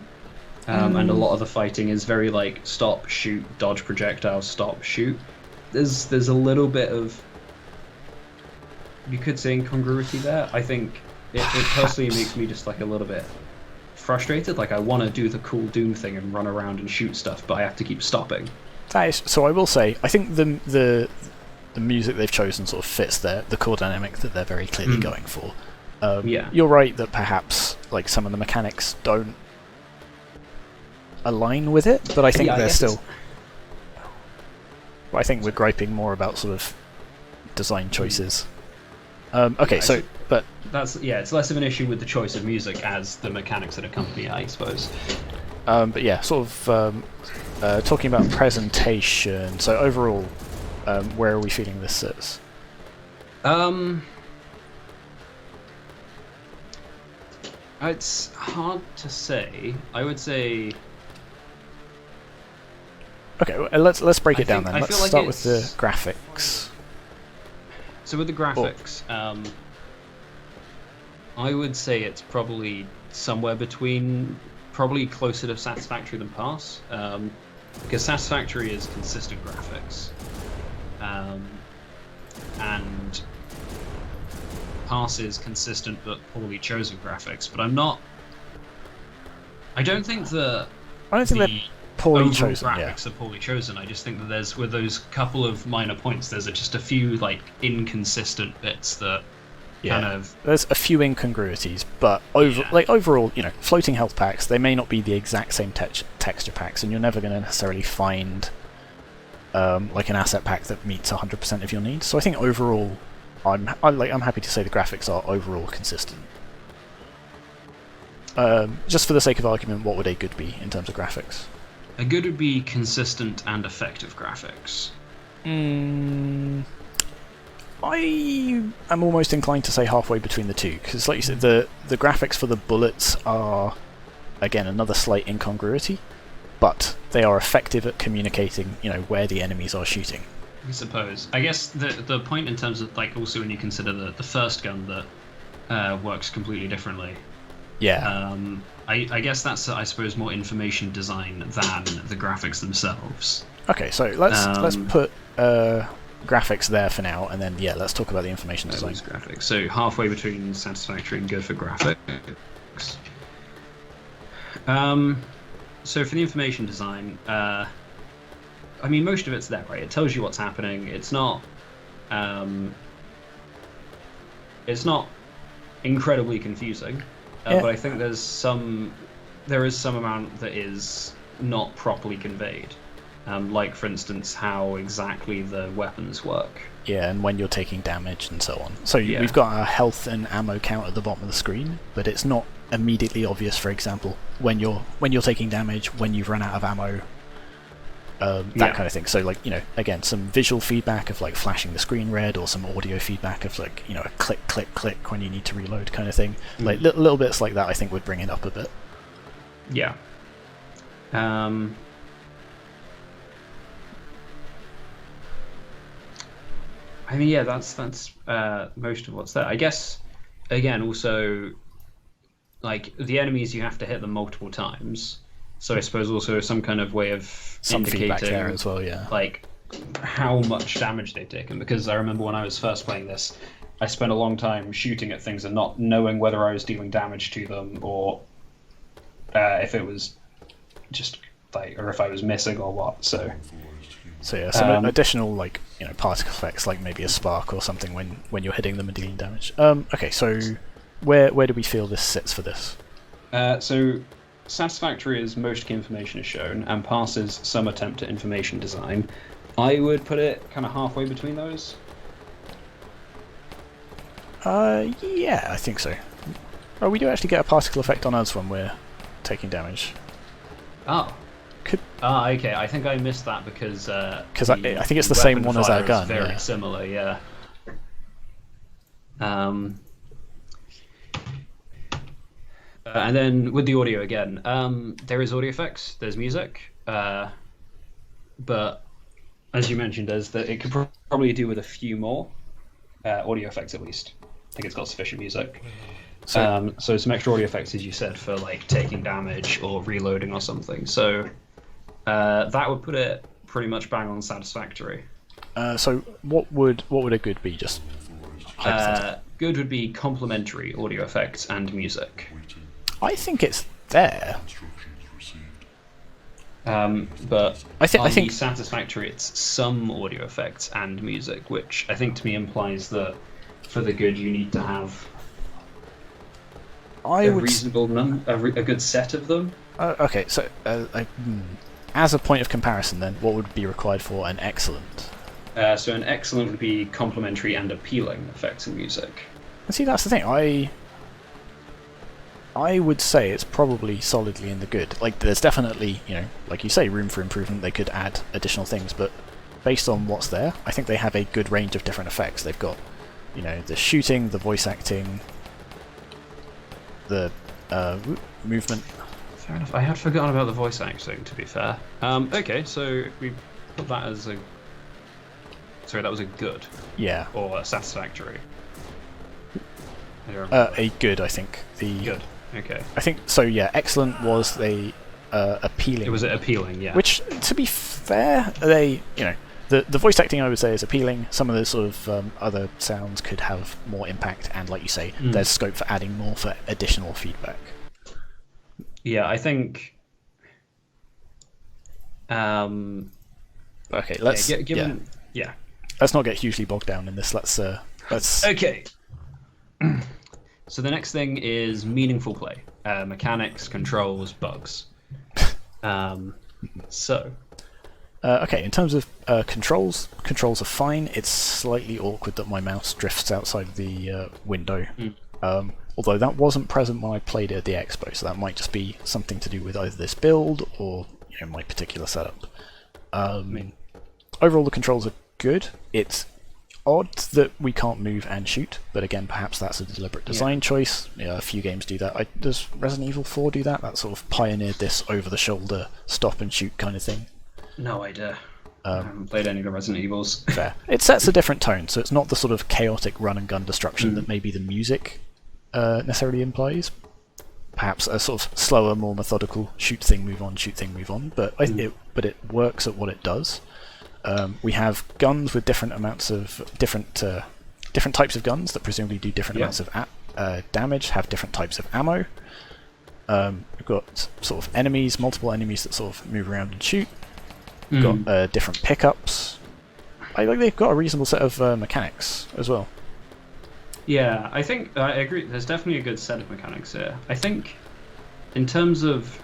and a lot of the fighting is very like stop, shoot, dodge projectiles, stop, shoot, there's a little bit of, you could say, incongruity there. I think it personally makes me just like a little bit frustrated. Like, I want to do the cool Doom thing and run around and shoot stuff, but I have to keep stopping. So I will say, I think the music they've chosen sort of fits the core dynamic that they're very clearly going for. You're right that perhaps like some of the mechanics don't align with it, but I think they're still... I think we're griping more about sort of design choices. But that's it's less of an issue with the choice of music as the mechanics that accompany it, I suppose. But yeah, sort of talking about presentation. So overall, where are we feeling this sits? It's hard to say. I would say. Okay, well, let's break it down then. Let's start with the graphics. So with the graphics, I would say it's probably somewhere between, probably closer to Satisfactory than Pass, because Satisfactory is consistent graphics, and Pass is consistent but poorly chosen graphics. But I don't think they're poorly overall chosen. Graphics are poorly chosen. I just think that there's, with those couple of minor points, there's just a few like inconsistent bits that kind of. There's a few incongruities, but overall, floating health packs, they may not be the exact same texture packs, and you're never going to necessarily find like an asset pack that meets 100% of your needs. So I think overall, I'm happy to say the graphics are overall consistent. Just for the sake of argument, what would a good be in terms of graphics? A good would be consistent and effective graphics. I am almost inclined to say halfway between the two, because like you said, the graphics for the bullets are, again, another slight incongruity. but they are effective at communicating, where the enemies are shooting. I suppose. I guess the point in terms of, like, also when you consider the first gun that works completely differently. Yeah. I guess that's, I suppose, more information design than the graphics themselves. Okay, so let's put graphics there for now, and then let's talk about the information design. Graphics. So halfway between satisfactory and good for graphics. So for the information design, I mean, most of it's there, right? It tells you what's happening. It's not incredibly confusing, but I think there is some amount that is not properly conveyed. Like, for instance, how exactly the weapons work. Yeah, and when you're taking damage and so on. So we've got our health and ammo count at the bottom of the screen, but it's not immediately obvious, for example, when you're taking damage, when you've run out of ammo, that kind of thing. So, like, again, some visual feedback of, like, flashing the screen red, or some audio feedback of, like, a click, click, click when you need to reload kind of thing. Like, little bits like that I think would bring it up a bit. Yeah. I mean, yeah, that's most of what's there. I guess, again, also, like, the enemies, you have to hit them multiple times. So I suppose also some kind of way of some indicating feedback there as well, yeah. Like, how much damage they've taken. Because I remember when I was first playing this, I spent a long time shooting at things and not knowing whether I was dealing damage to them, or if it was just, like, or if I was missing or what. So yeah, some additional, like, particle effects, like maybe a spark or something when you're hitting them and dealing damage. Okay, so where do we feel this sits for this? So satisfactory is most key information is shown, and passes some attempt at information design. I would put it kind of halfway between those. Yeah, I think so. Oh, we do actually get a particle effect on us when we're taking damage. Oh. Okay. I think I missed that because I think it's the same one as our gun. Very similar, yeah. And then with the audio again, there is audio effects, there's music, but as you mentioned, it could probably do with a few more audio effects at least. I think it's got sufficient music. So some extra audio effects, as you said, for, like, taking damage or reloading or something. So that would put it pretty much bang on satisfactory. So what would a good be, just good would be complementary audio effects and music. I think it's there. But I think satisfactory, it's some audio effects and music, which I think to me implies that for the good you need to have a good set of them. Okay, so as a point of comparison, then, what would be required for an excellent? So an excellent would be complementary and appealing effects and music. See, that's the thing. I would say it's probably solidly in the good. Like, there's definitely, like you say, room for improvement. They could add additional things, but based on what's there, I think they have a good range of different effects. They've got, the shooting, the voice acting, the movement. Fair enough. I had forgotten about the voice acting, to be fair. Okay, so if we put that as a... Sorry, that was a good. Yeah. Or a satisfactory. A good, I think. Good. Okay. I think so. Yeah, excellent was the appealing. It was appealing, yeah. Which, to be fair, the voice acting I would say is appealing. Some of the sort of other sounds could have more impact, and like you say, there's scope for adding more for additional feedback. Yeah, I think. Okay, let's. Yeah. Let's not get hugely bogged down in this. Let's. Okay. So the next thing is meaningful play, mechanics, controls, bugs. Okay, in terms of controls are fine. It's slightly awkward that my mouse drifts outside the window. Although that wasn't present when I played it at the expo, so that might just be something to do with either this build or my particular setup. Overall, the controls are good. odd that we can't move and shoot, but again, perhaps that's a deliberate design choice. Yeah, a few games do that. Does Resident Evil 4 do that? That sort of pioneered this over-the-shoulder stop and shoot kind of thing. No idea. I haven't played any of the Resident Evils. Fair. It sets a different tone, so it's not the sort of chaotic run-and-gun destruction that maybe the music necessarily implies. Perhaps a sort of slower, more methodical shoot thing, move on, shoot thing, move on. But it works at what it does. We have guns with different amounts of different types of guns that presumably do different amounts of damage, have different types of ammo. We've got sort of enemies, multiple enemies that sort of move around and shoot. We've got different pickups. I think they've got a reasonable set of mechanics as well. Yeah, I think I agree. There's definitely a good set of mechanics here. I think, in terms of,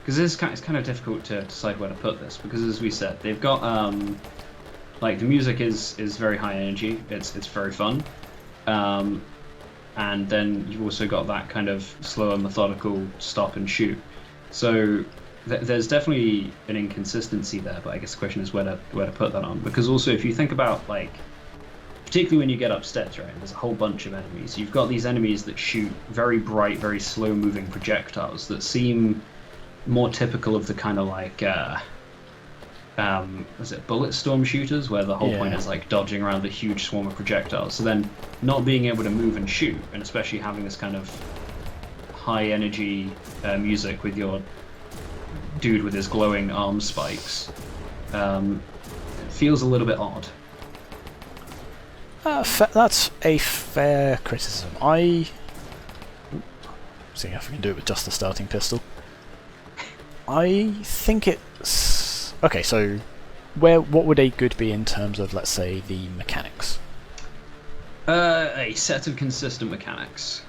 because it's kind of difficult to decide where to put this, because as we said, they've got like the music is very high energy. It's very fun, and then you've also got that kind of slower, methodical stop and shoot. So there's definitely an inconsistency there. But I guess the question is where to put that on, because also if you think about like, particularly when you get upstairs, right, there's a whole bunch of enemies. You've got these enemies that shoot very bright, very slow-moving projectiles that seem more typical of the kind of like, was it bullet storm shooters, where the whole point is like dodging around the huge swarm of projectiles. So then not being able to move and shoot, and especially having this kind of high-energy music with your dude with his glowing arm spikes, it feels a little bit odd. That's a fair criticism. See if I can do it with just the starting pistol. I think it's okay. So, what would a good be in terms of, let's say, the mechanics? A set of consistent mechanics.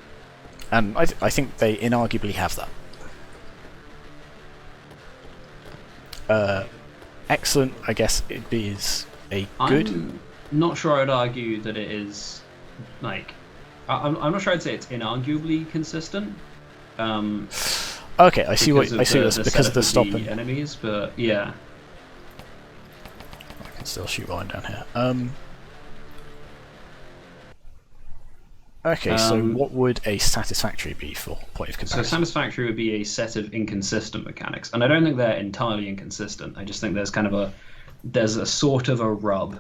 And I think they inarguably have that. Excellent, I guess it is a good. I'm not sure I'd argue that it is, like, I'm not sure I'd say it's inarguably consistent. Okay, I see what I see. This because of the stop and enemies, but yeah, I can still shoot while I'm down here. Okay, so what would a satisfactory be for point of comparison? So satisfactory would be a set of inconsistent mechanics, and I don't think they're entirely inconsistent. I just think there's there's a sort of a rub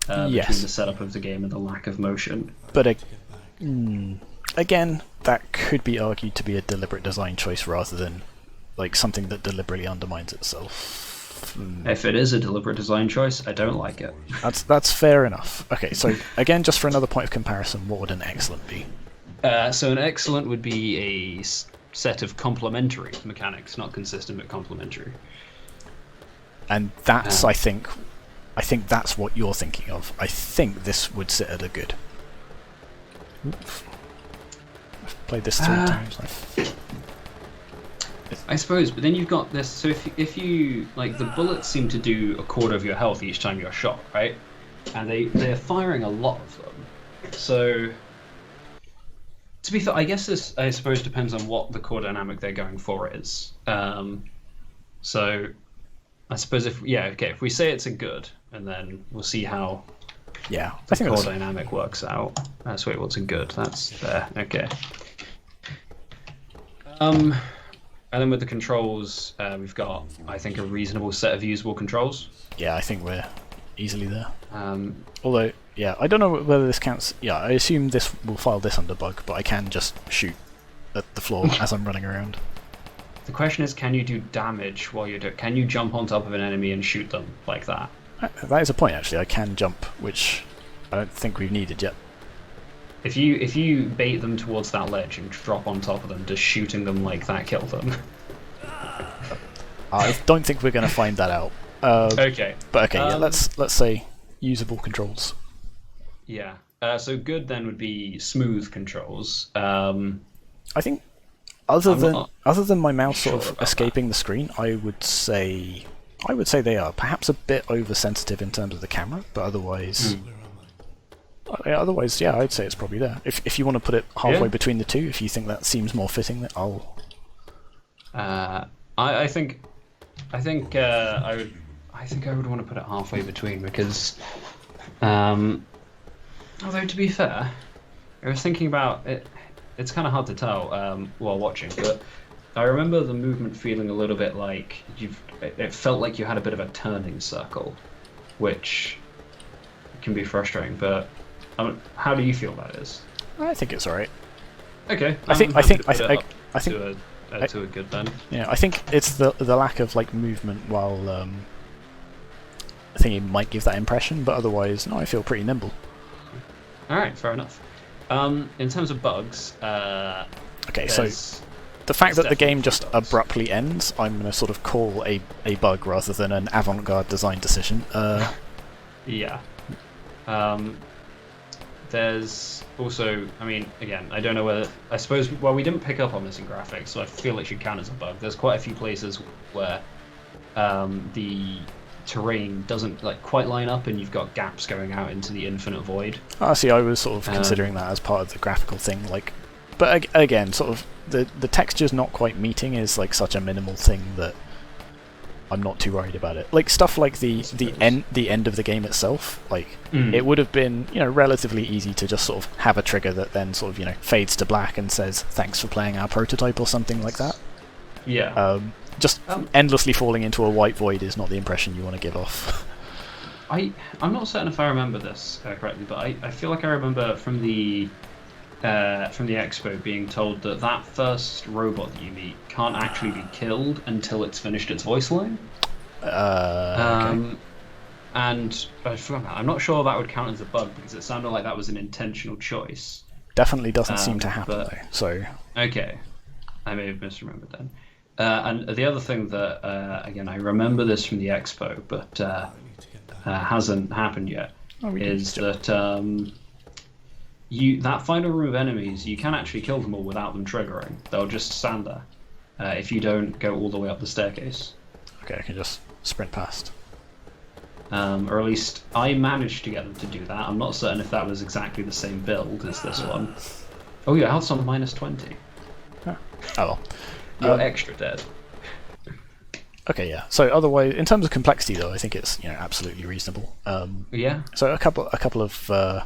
between the setup of the game and the lack of motion. But again, that could be argued to be a deliberate design choice rather than like something that deliberately undermines itself. If it is a deliberate design choice, I don't like it. That's fair enough. Okay, so again, just for another point of comparison, what would an excellent be? So an excellent would be a set of complementary mechanics, not consistent but complementary. And that's I think that's what you're thinking of. I think this would sit at a good. Oops. I've played this 3 times. I suppose, but then you've got this. So if you like, the bullets seem to do a quarter of your health each time you're shot, right? And they're firing a lot of them. So to be fair, I guess this, I suppose, depends on what the core dynamic they're going for is. So I suppose if we say it's a good, and then we'll see how the core dynamic works out. So wait, what's a good? That's there. Okay. And then with the controls, we've got, I think, a reasonable set of usable controls. Yeah, I think we're easily there. Although, I don't know whether this counts. Yeah, I assume this will file this under bug, but I can just shoot at the floor as I'm running around. The question is, can you do damage while you're can you jump on top of an enemy and shoot them like that? That is a point, actually. I can jump, which I don't think we've needed yet. If you bait them towards that ledge and drop on top of them, does shooting them like that kill them? I don't think we're going to find that out. Okay. But okay, let's say usable controls. Yeah. So good then would be smooth controls. I think other than my mouse sort of escaping the screen, I would say they are perhaps a bit oversensitive in terms of the camera, but otherwise. Otherwise, I'd say it's probably there. If you want to put it halfway between the two, if you think that seems more fitting, I'll. I think I would want to put it halfway between because Although to be fair, I was thinking about it. It's kind of hard to tell while watching, but I remember the movement feeling a little bit like it felt like you had a bit of a turning circle, which can be frustrating. But how do you feel that is? I think it's alright. Okay, I think to a good then. Yeah, I think it's the lack of like movement while I think it might give that impression, but otherwise, no, I feel pretty nimble. All right, fair enough. In terms of bugs, okay, so the fact that the game just abruptly ends, I'm going to sort of call a bug rather than an avant-garde design decision. Yeah. There's also, I mean, again, I don't know whether, I suppose, well, we didn't pick up on this in graphics, so I feel it should count as a bug. There's quite a few places where the terrain doesn't like quite line up and you've got gaps going out into the infinite void. See, I was sort of considering that as part of the graphical thing, like, but again, sort of the textures not quite meeting is like such a minimal thing that I'm not too worried about it. Like stuff like the end of the game itself, like it would have been, you know, relatively easy to just sort of have a trigger that then sort of, you know, fades to black and says thanks for playing our prototype or something like that. Yeah. Just endlessly falling into a white void is not the impression you want to give off. I'm not certain if I remember this correctly, but I feel like I remember from the expo being told that first robot that you meet can't actually be killed until it's finished its voice line. Okay. And I'm not sure that would count as a bug because it sounded like that was an intentional choice. Definitely doesn't seem to happen though. So okay, I may have misremembered then. And the other thing that again I remember this from the expo, but hasn't happened yet, is that that final room of enemies, you can actually kill them all without them triggering. They'll just stand there if you don't go all the way up the staircase. Okay, I can just sprint past. Or at least I managed to get them to do that. I'm not certain if that was exactly the same build as this one. Oh yeah, health's on -20. Oh well. You're extra dead. Okay, yeah. So otherwise, in terms of complexity, though, I think it's, you know, absolutely reasonable. Yeah. So a couple of.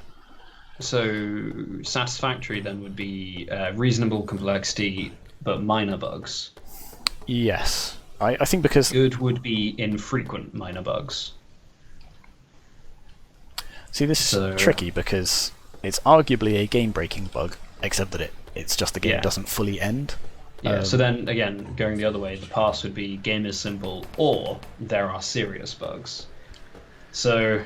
So satisfactory then would be reasonable complexity, but minor bugs. Yes, I think because good would be infrequent minor bugs. See, this is tricky because it's arguably a game-breaking bug, except that it's just the game doesn't fully end. Yeah, so then, again, going the other way, the pass would be game is simple, or there are serious bugs. So...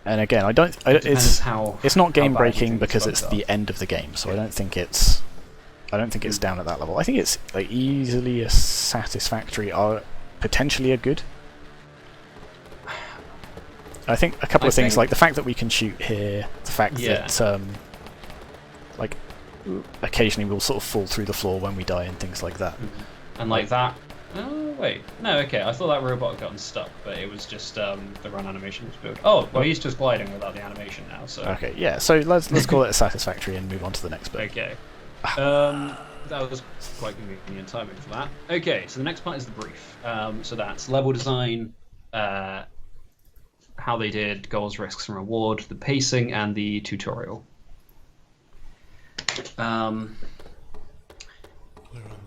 And again, it's not game-breaking because it's the end of the game, so I don't think it's down at that level. I think it's like easily a satisfactory or potentially a good. I think a couple of things, like the fact that we can shoot here, the fact that like occasionally we'll sort of fall through the floor when we die and things like that. And like that. Oh wait, no, okay. I thought that robot had gotten stuck, but it was just the run animation was built. Oh, well, he's just gliding without the animation now. So okay, yeah. So let's call it a satisfactory and move on to the next bit. Okay. That was quite convenient timing for that. Okay, so the next part is the brief. So that's level design, how they did, goals, risks, and reward, the pacing, and the tutorial. And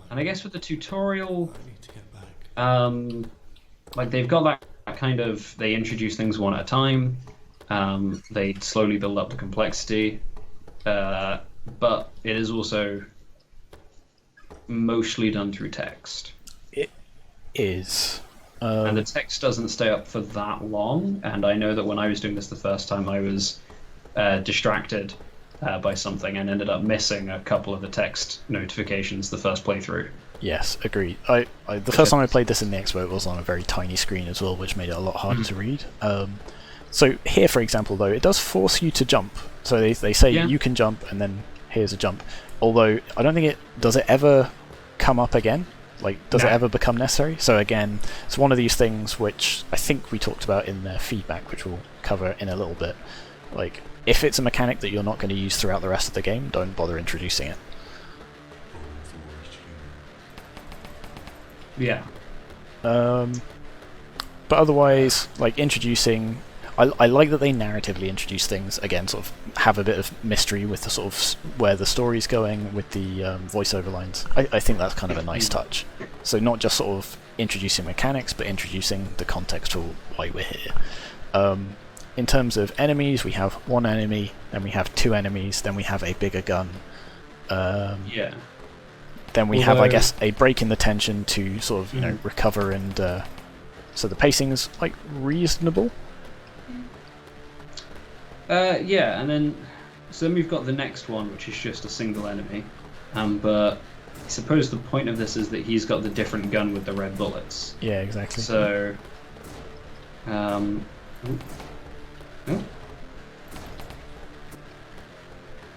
I guess with the tutorial, like they've got that kind of, they introduce things one at a time. They slowly build up the complexity, but it is also mostly done through text. It is. And the text doesn't stay up for that long, and I know that when I was doing this the first time, I was distracted by something and ended up missing a couple of the text notifications the first playthrough. Yes, agreed. The first time I played this in the Expo, it was on a very tiny screen as well, which made it a lot harder to read. So here, for example, though, it does force you to jump. So they say you can jump, and then here's a jump. Although, I don't think does it ever come up again? Like, does it ever become necessary? So again, it's one of these things which I think we talked about in the feedback, which we'll cover in a little bit. Like, if it's a mechanic that you're not going to use throughout the rest of the game, don't bother introducing it. Yeah. But otherwise, like, introducing... I like that they narratively introduce things, again, sort of have a bit of mystery with the sort of where the story's going with the voiceover lines. I think that's kind of a nice touch. So not just sort of introducing mechanics, but introducing the context for why we're here. In terms of enemies, we have one enemy, then we have two enemies, then we have a bigger gun. Yeah. Then we have, I guess, a break in the tension to sort of, you know, recover, and so the pacing's like reasonable. Yeah, and then we've got the next one, which is just a single enemy. But I suppose the point of this is that he's got the different gun with the red bullets. Yeah, exactly. So,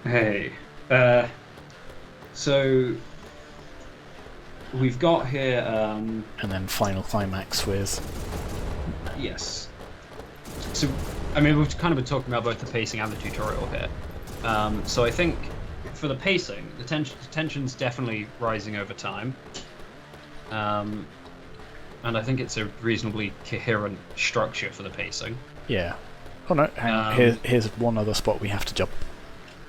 Hey, so we've got here, and then final climax with... Yes. So, I mean, we've kind of been talking about both the pacing and the tutorial here. So I think for the pacing, the tension's definitely rising over time. And I think it's a reasonably coherent structure for the pacing. Yeah. Oh no, hang on. Here's one other spot we have to jump.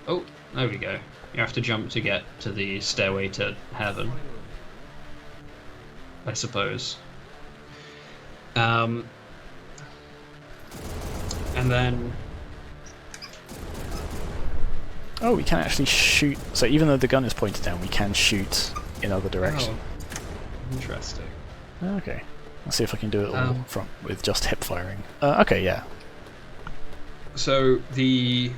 Oh, there we go. You have to jump to get to the stairway to heaven, I suppose. And then... Oh, we can actually shoot. So even though the gun is pointed down, we can shoot in other directions. Oh, interesting. Okay. Let's see if I can do it all from with just hip firing. Okay, yeah. So the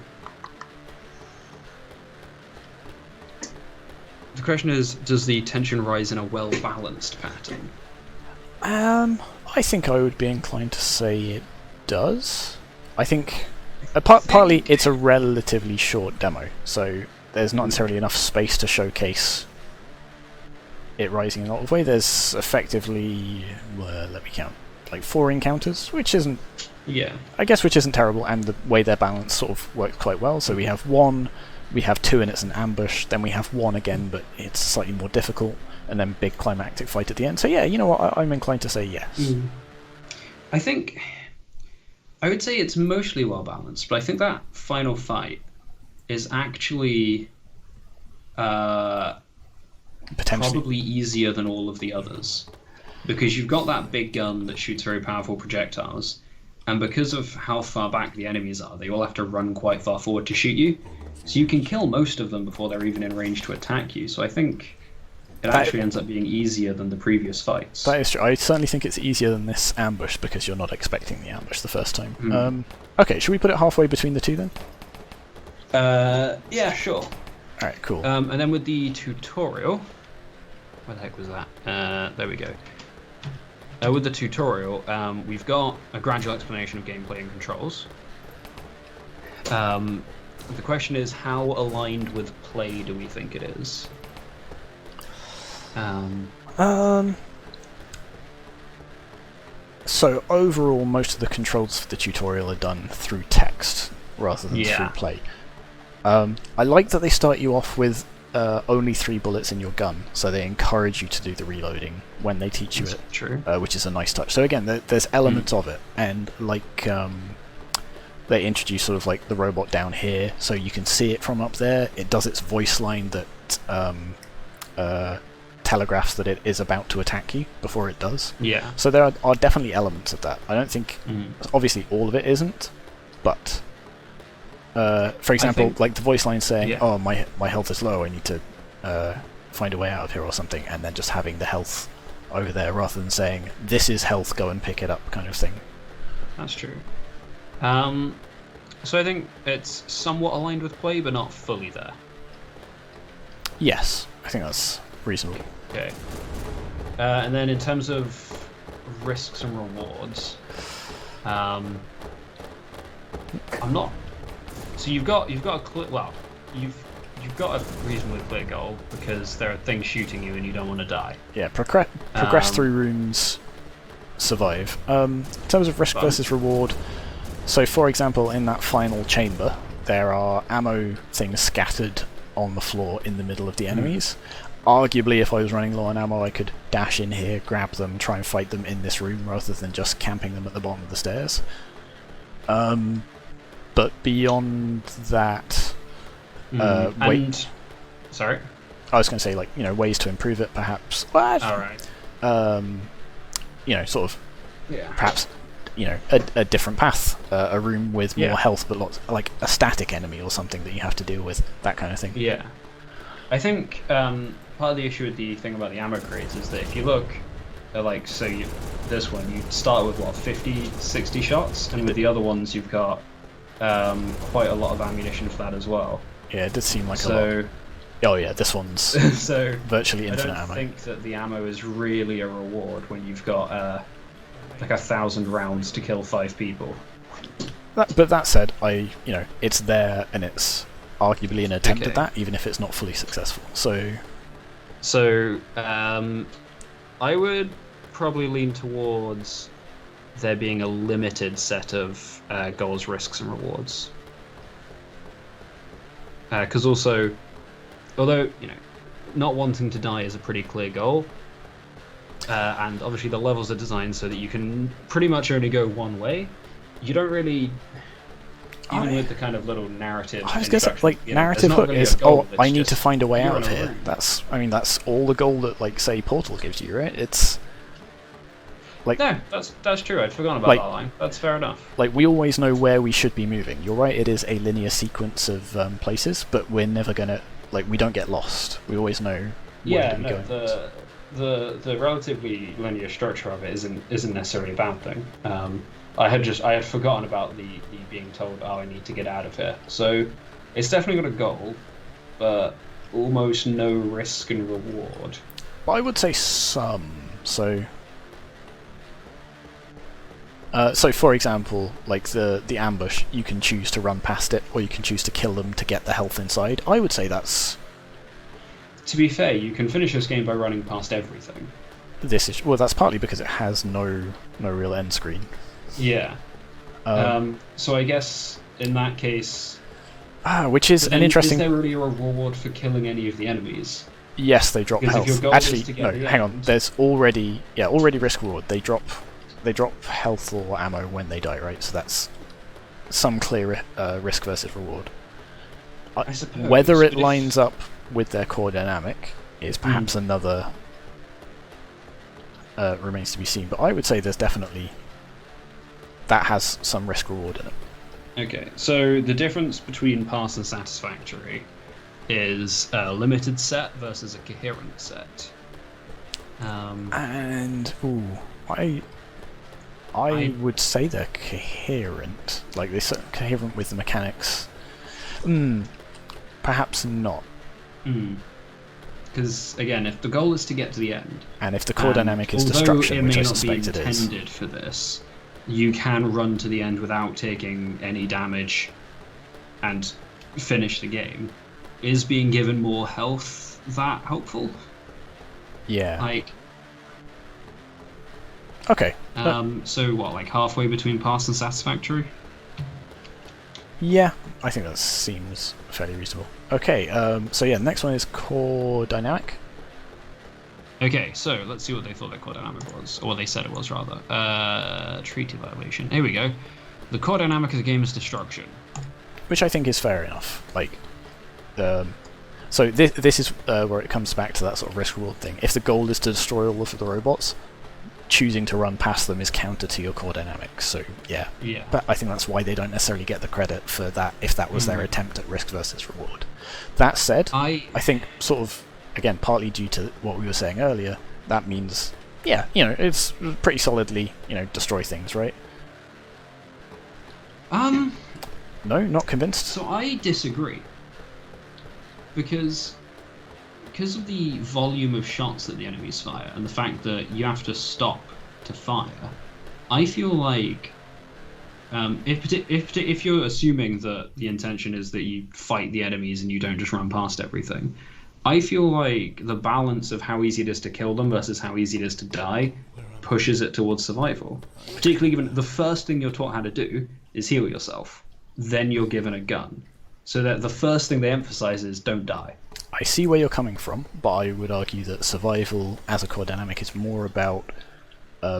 question is, does the tension rise in a well-balanced pattern? I think I would be inclined to say it does. I think partly it's a relatively short demo, so there's not necessarily enough space to showcase it rising in a lot of way. There's effectively, let me count, like 4 encounters, which isn't, which isn't terrible, and the way they're balanced sort of works quite well. So we have 1, we have 2 and it's an ambush, then we have 1 again, but it's slightly more difficult, and then big climactic fight at the end. So yeah, you know what, I'm inclined to say yes. I think, I would say it's mostly well balanced, but I think that final fight is actually probably easier than all of the others, because you've got that big gun that shoots very powerful projectiles, and because of how far back the enemies are, they all have to run quite far forward to shoot you, so you can kill most of them before they're even in range to attack you. So I think it actually ends up being easier than the previous fights. That is true. I certainly think it's easier than this ambush, because you're not expecting the ambush the first time. Okay, should we put it halfway between the two then? Yeah, sure. Alright, cool. And then with the tutorial... Where the heck was that? There we go. With the tutorial, we've got a gradual explanation of gameplay and controls. The question is, how aligned with play do we think it is? So overall, most of the controls for the tutorial are done through text rather than through play. I like that they start you off with only 3 bullets in your gun, so they encourage you to do the reloading when they teach you it, which is a nice touch. So again, there's elements of it, and like they introduce sort of like the robot down here, so you can see it from up there. It does its voice line that telegraphs that it is about to attack you before it does. Yeah. So there are definitely elements of that. I don't think, obviously all of it isn't, but for example, like the voice line saying, "Oh, my health is low. I need to find a way out of here," or something, and then just having the health over there rather than saying, "This is health. Go and pick it up," kind of thing. That's true. So I think it's somewhat aligned with play, but not fully there. Yes, I think that's reasonable. Okay. And then in terms of risks and rewards, I'm not. So you've got a you've got a reasonably clear goal, because there are things shooting you and you don't want to die. Yeah, progress through rooms, survive. In terms of risk versus reward, so for example, in that final chamber, there are ammo things scattered on the floor in the middle of the enemies. Arguably, if I was running low on ammo, I could dash in here, grab them, try and fight them in this room, rather than just camping them at the bottom of the stairs. But beyond that, and sorry, I was going to say, like, ways to improve it, perhaps. Well, all right. Sort of, Yeah. perhaps, a different path, a room with more health, but lots, like a static enemy or something that you have to deal with, that kind of thing. Yeah. I think part of the issue with the thing about the ammo crates is that if you look at, like, this one, you start with, 50, 60 shots, and with the other ones you've got quite a lot of ammunition for that as well. Yeah, it did seem like a lot. Oh yeah, this one's so virtually infinite ammo. I don't think that the ammo is really a reward when you've got like 1,000 rounds to kill 5 people. But that said, it's there, and it's arguably an attempt at that, even if it's not fully successful. So I would probably lean towards there being a limited set of goals, risks, and rewards. Because also, although not wanting to die is a pretty clear goal, and obviously the levels are designed so that you can pretty much only go one way. You don't really, even with the kind of little narrative. I was going to say, like, narrative hook is, I need to find a way out of here. That's all the goal that, like, say, Portal gives you, right? It's like, no, that's true. I'd forgotten about that line. That's fair enough. Like, we always know where we should be moving. You're right. It is a linear sequence of places, but we're never gonna, like, we don't get lost. We always know where to be going. The relatively linear structure of it isn't necessarily a bad thing. I had forgotten about the being told, I need to get out of here. So it's definitely got a goal, but almost no risk and reward. But I would say some. So for example, like the ambush, you can choose to run past it, or you can choose to kill them to get the health inside. I would say that's... To be fair, you can finish this game by running past everything. That's partly because it has no real end screen. Yeah. So I guess in that case... which is an interesting... Is there really a reward for killing any of the enemies? Yes, they drop because health. Actually, no, hang on. There's already risk reward. They drop health or ammo when they die, right? So that's some clear risk versus reward. I suppose. Whether it lines up with their core dynamic is perhaps another... remains to be seen, but I would say there's definitely... that has some risk reward in it. Okay, so the difference between pass and satisfactory is a limited set versus a coherent set. I would say they're coherent. Like, they're coherent with the mechanics. Perhaps not. Because, again, if the goal is to get to the end... And if the core dynamic is destruction, which I suspect it is... Although it may not be intended for this, you can run to the end without taking any damage and finish the game. Is being given more health that helpful? Yeah. Like... Okay. So what, like halfway between pass and satisfactory? Yeah, I think that seems fairly reasonable. Okay, so yeah, next one is core dynamic. Okay, so let's see what they thought their core dynamic was, or what they said it was, rather. Treaty violation. Here we go. The core dynamic of the game is destruction. Which I think is fair enough. Like, so this is where it comes back to that sort of risk-reward thing. If the goal is to destroy all of the robots, choosing to run past them is counter to your core dynamics. So yeah. But I think that's why they don't necessarily get the credit for that if that was their attempt at risk versus reward. That said, I think sort of, again, partly due to what we were saying earlier, that means, yeah, it's pretty solidly, destroy things, right? No, not convinced? So I disagree. Because of the volume of shots that the enemies fire, and the fact that you have to stop to fire, I feel like if you're assuming that the intention is that you fight the enemies and you don't just run past everything, I feel like the balance of how easy it is to kill them versus how easy it is to die pushes it towards survival. Particularly given the first thing you're taught how to do is heal yourself, then you're given a gun. So that the first thing they emphasize is don't die. I see where you're coming from, but I would argue that survival as a core dynamic is more about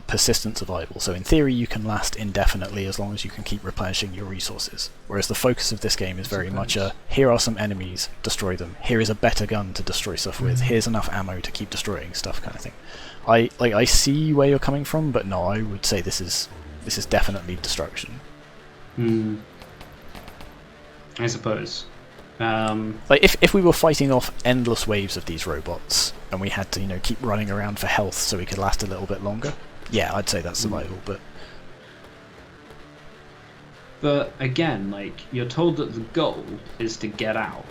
persistent survival. So in theory, you can last indefinitely as long as you can keep replenishing your resources. Whereas the focus of this game is very much here are some enemies, destroy them. Here is a better gun to destroy stuff with. Here's enough ammo to keep destroying stuff, kind of thing. I see where you're coming from, but no, I would say this is definitely destruction. I suppose. Like if we were fighting off endless waves of these robots and we had to keep running around for health so we could last a little bit longer, yeah, I'd say that's survival. But again, like, you're told that the goal is to get out,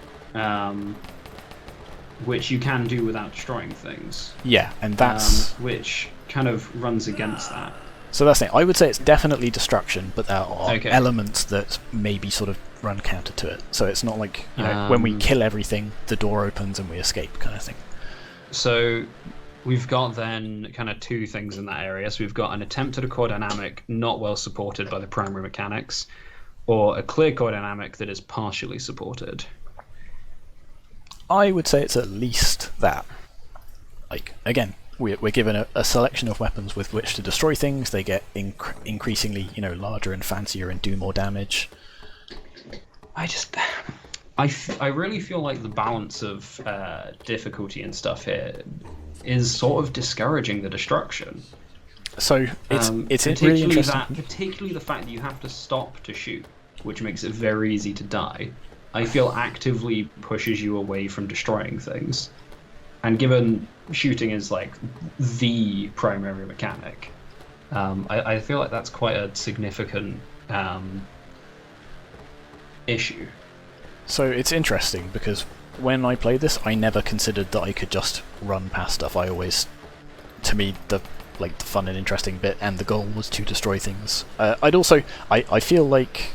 which you can do without destroying things. Yeah, and that's which kind of runs against that. So that's the thing. I would say it's definitely destruction, but there are Okay. elements that maybe sort of run counter to it. So it's not like when we kill everything, the door opens and we escape, kind of thing. So we've got then kind of two things in that area. So we've got an attempt at a core dynamic not well supported by the primary mechanics, or a clear core dynamic that is partially supported. I would say it's at least that. Like, again, we're given a selection of weapons with which to destroy things. They get increasingly, larger and fancier and do more damage. I really feel like the balance of difficulty and stuff here is sort of discouraging the destruction. So it's really interesting. Particularly the fact that you have to stop to shoot, which makes it very easy to die. I feel actively pushes you away from destroying things. And given shooting is like the primary mechanic, I feel like that's quite a significant issue. So it's interesting because when I played this, I never considered that I could just run past stuff. To me, the fun and interesting bit and the goal was to destroy things. I feel like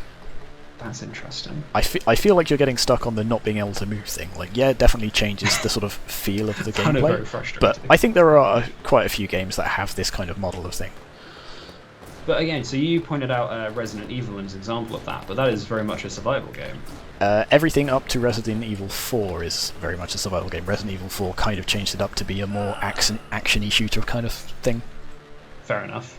that's interesting. I feel like you're getting stuck on the not being able to move thing. Like, yeah, it definitely changes the sort of feel of the gameplay. Very frustrating. But I think there are quite a few games that have this kind of model of thing. But again, so you pointed out Resident Evil as an example of that, but that is very much a survival game. Everything up to Resident Evil 4 is very much a survival game. Resident Evil 4 kind of changed it up to be a more action-y shooter kind of thing. Fair enough.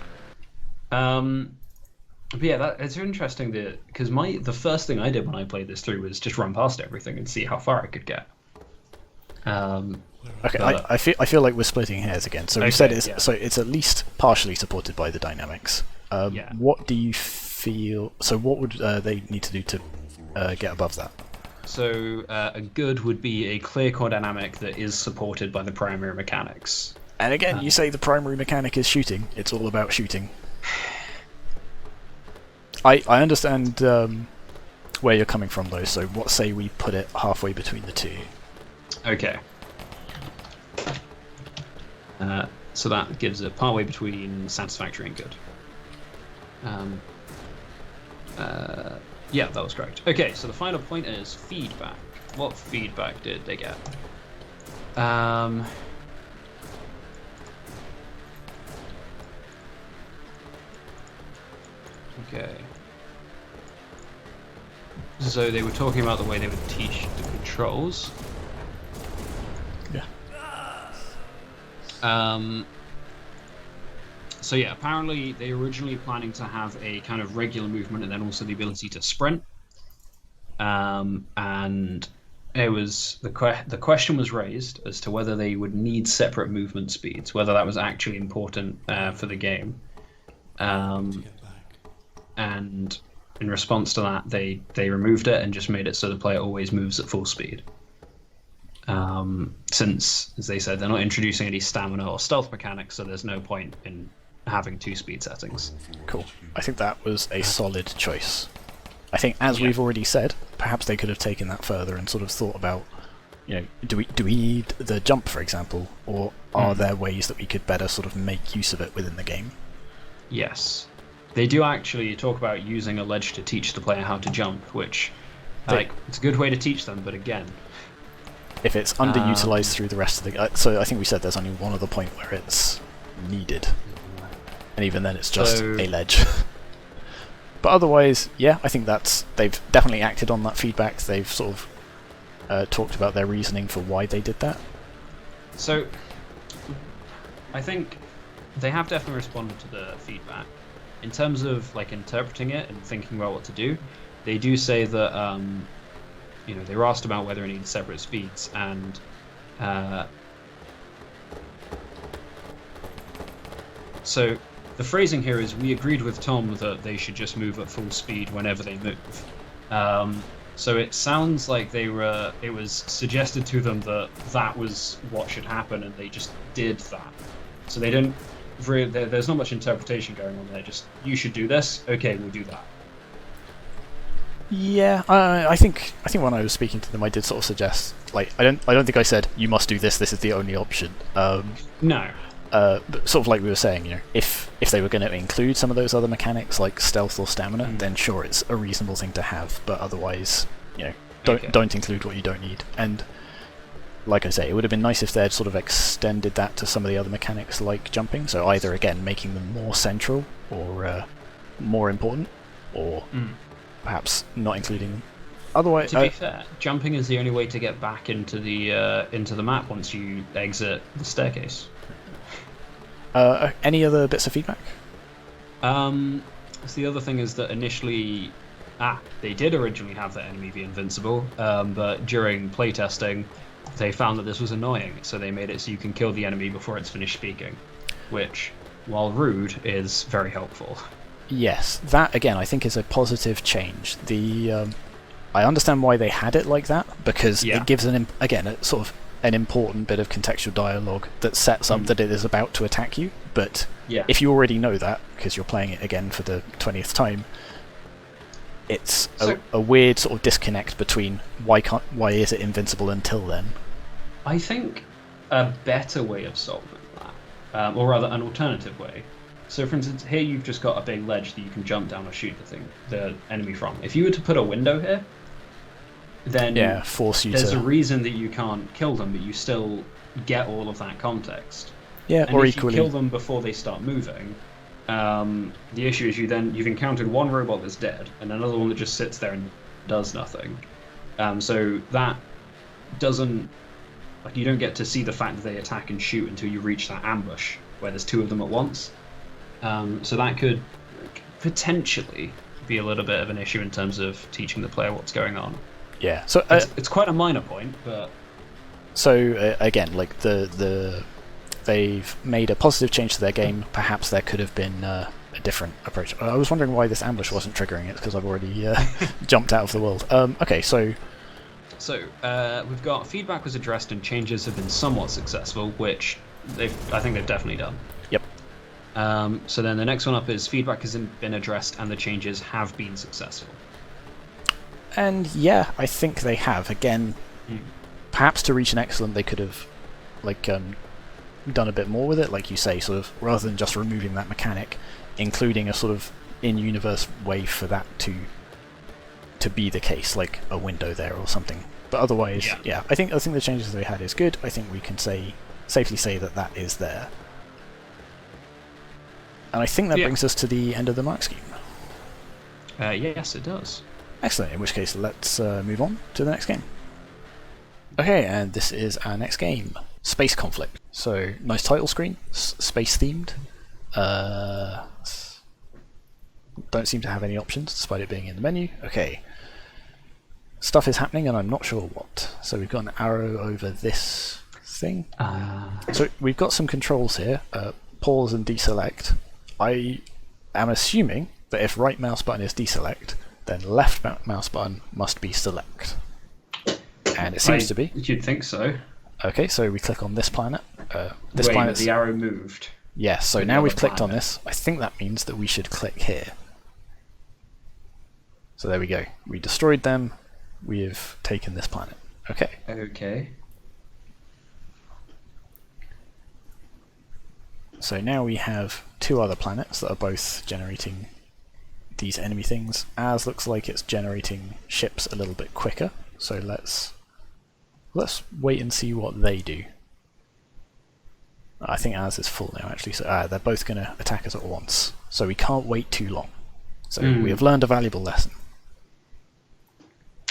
But yeah, it's interesting because the first thing I did when I played this through was just run past everything and see how far I could get. Okay, I feel like we're splitting hairs again. So we said it's at least partially supported by the dynamics. What do you feel? So what would they need to do to get above that? So a good would be a clear core dynamic that is supported by the primary mechanics. And again, you say the primary mechanic is shooting. It's all about shooting. I understand where you're coming from, though, so what say we put it halfway between the two? Okay. So that gives it partway between satisfactory and good. Yeah, that was correct. Okay, so the final point is feedback. What feedback did they get? Okay. So they were talking about the way they would teach the controls. Yeah. So yeah, apparently they were originally planning to have a kind of regular movement and then also the ability to sprint. And it was the question was raised as to whether they would need separate movement speeds, whether that was actually important for the game. And in response to that, they removed it and just made it so the player always moves at full speed. Since, as they said, they're not introducing any stamina or stealth mechanics, so there's no point in having two speed settings. Cool. I think that was a solid choice. I think, as we've already said, perhaps they could have taken that further and sort of thought about, do we need the jump, for example, or are there ways that we could better sort of make use of it within the game? Yes. They do actually talk about using a ledge to teach the player how to jump, which, it's a good way to teach them, but again... If it's underutilized through the rest of the... so I think we said there's only one other point where it's needed. And even then it's just a ledge. But otherwise, yeah, I think they've definitely acted on that feedback. They've sort of talked about their reasoning for why they did that. So, I think they have definitely responded to the feedback. In terms of like interpreting it and thinking about what to do, they do say that they were asked about whether it needs separate speeds, and so the phrasing here is, we agreed with Tom that they should just move at full speed whenever they move. So it sounds like it was suggested to them that was what should happen, and they just did that. So they didn't really, there's not much interpretation going on there. Just, you should do this. Okay, we'll do that. Yeah, I think when I was speaking to them, I did sort of suggest, like, I don't think I said you must do this. This is the only option. No. But sort of like we were saying, if they were going to include some of those other mechanics like stealth or stamina, then sure, it's a reasonable thing to have. But otherwise, don't include what you don't need. And like I say, it would have been nice if they'd sort of extended that to some of the other mechanics like jumping. So either again making them more central or more important, or perhaps not including them. Otherwise, to be fair, jumping is the only way to get back into the map once you exit the staircase. Any other bits of feedback? So the other thing is that initially, they did originally have the enemy be invincible, but during playtesting, they found that this was annoying, so they made it so you can kill the enemy before it's finished speaking, which, while rude, is very helpful. Yes, that again I think is a positive change. I understand why they had it like that, because it gives a sort of an important bit of contextual dialogue that sets up that it is about to attack you. But if you already know that, because you're playing it again for the 20th time, it's a weird sort of disconnect between why is it invincible until then. I think a better way of solving that, or rather an alternative way. So for instance, here you've just got a big ledge that you can jump down or shoot the enemy from. If you were to put a window here, then there's a reason that you can't kill them, but you still get all of that context. Yeah, and or if equally, you kill them before they start moving, the issue is you've encountered one robot that's dead and another one that just sits there and does nothing. So that doesn't, like, you don't get to see the fact that they attack and shoot until you reach that ambush where there's two of them at once. So that could potentially be a little bit of an issue in terms of teaching the player what's going on. Yeah, so it's quite a minor point, but so again, like they've made a positive change to their game. Perhaps there could have been a different approach. I was wondering why this ambush wasn't triggering it, because I've already jumped out of the world. Okay, so we've got feedback was addressed and changes have been somewhat successful, which I think they've definitely done. Yep. So then the next one up is feedback has been addressed and the changes have been successful. And yeah, I think they have. Again, perhaps to reach an excellent, they could have done a bit more with it, like you say, sort of rather than just removing that mechanic, including a sort of in-universe way for that to be the case, like a window there or something. But otherwise, yeah, I think the changes they had is good. I think we can safely say that is there. And I think that brings us to the end of the mark scheme. Yes, it does. Excellent, in which case let's move on to the next game. Okay, and this is our next game, Space Conflict. So, nice title screen, space themed. Don't seem to have any options despite it being in the menu. Okay. Stuff is happening and I'm not sure what. So we've got an arrow over this thing. So we've got some controls here, pause and deselect. I am assuming that if right mouse button is deselect, then left mouse button must be select. And it seems to be. You'd think so. Okay, so we click on this planet. This Wait, planet's... the arrow moved. Yes, so now we've clicked on this. I think that means that we should click here. So there we go. We destroyed them. We have taken this planet. Okay. Okay. So now we have two other planets that are both generating these enemy things. As looks like it's generating ships a little bit quicker. So let's wait and see what they do. I think ours is full now, actually. So they're both going to attack us at once. So we can't wait too long. So we have learned a valuable lesson.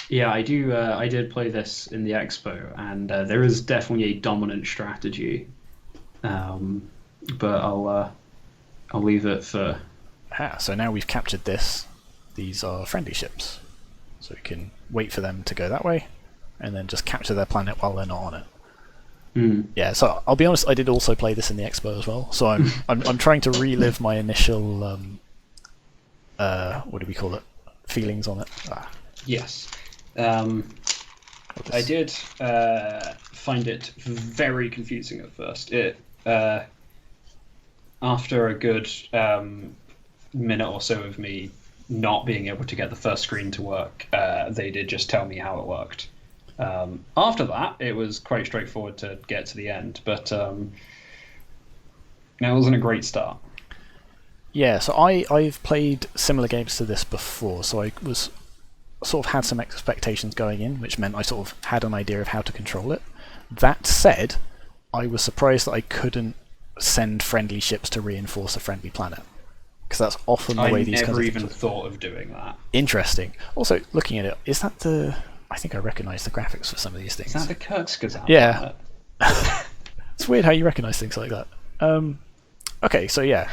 Yeah, I do. I did play this in the expo, and there is definitely a dominant strategy. but I'll leave it for. So now we've captured this. These are friendly ships, so we can wait for them to go that way, and then just capture their planet while they're not on it. Yeah, so I'll be honest, I did also play this in the expo as well, so I'm trying to relive my initial what do we call it, feelings on it. Yes. I did find it very confusing at first. After a good minute or so of me not being able to get the first screen to work, they did just tell me how it worked. After that, it was quite straightforward to get to the end, but it wasn't a great start. Yeah, so I've played similar games to this before, so I was sort of had some expectations going in, which meant I sort of had an idea of how to control it. That said, I was surprised that I couldn't send friendly ships to reinforce a friendly planet, because that's often the way these kinds of I things never even thought of doing that. Interesting. Also, looking at it, is that the... I think I recognise the graphics for some of these things. Is that the Kirkskazan? Yeah. It's weird how you recognise things like that. Okay, so yeah.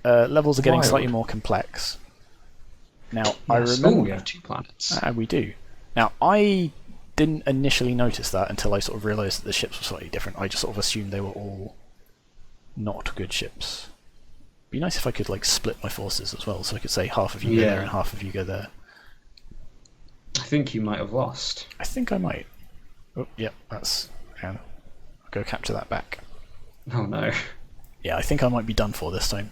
Levels are getting slightly more complex. Now, I remember... we have 2 planets. We do. Now, I didn't initially notice that until I sort of realised that the ships were slightly different. I just sort of assumed they were all not good ships. It'd be nice if I could like split my forces as well, so I could say half of you go there and half of you go there. I think you might have lost. I think I might. Oh, yep, that's... I'll go capture that back. Oh no. Yeah, I think I might be done for this time.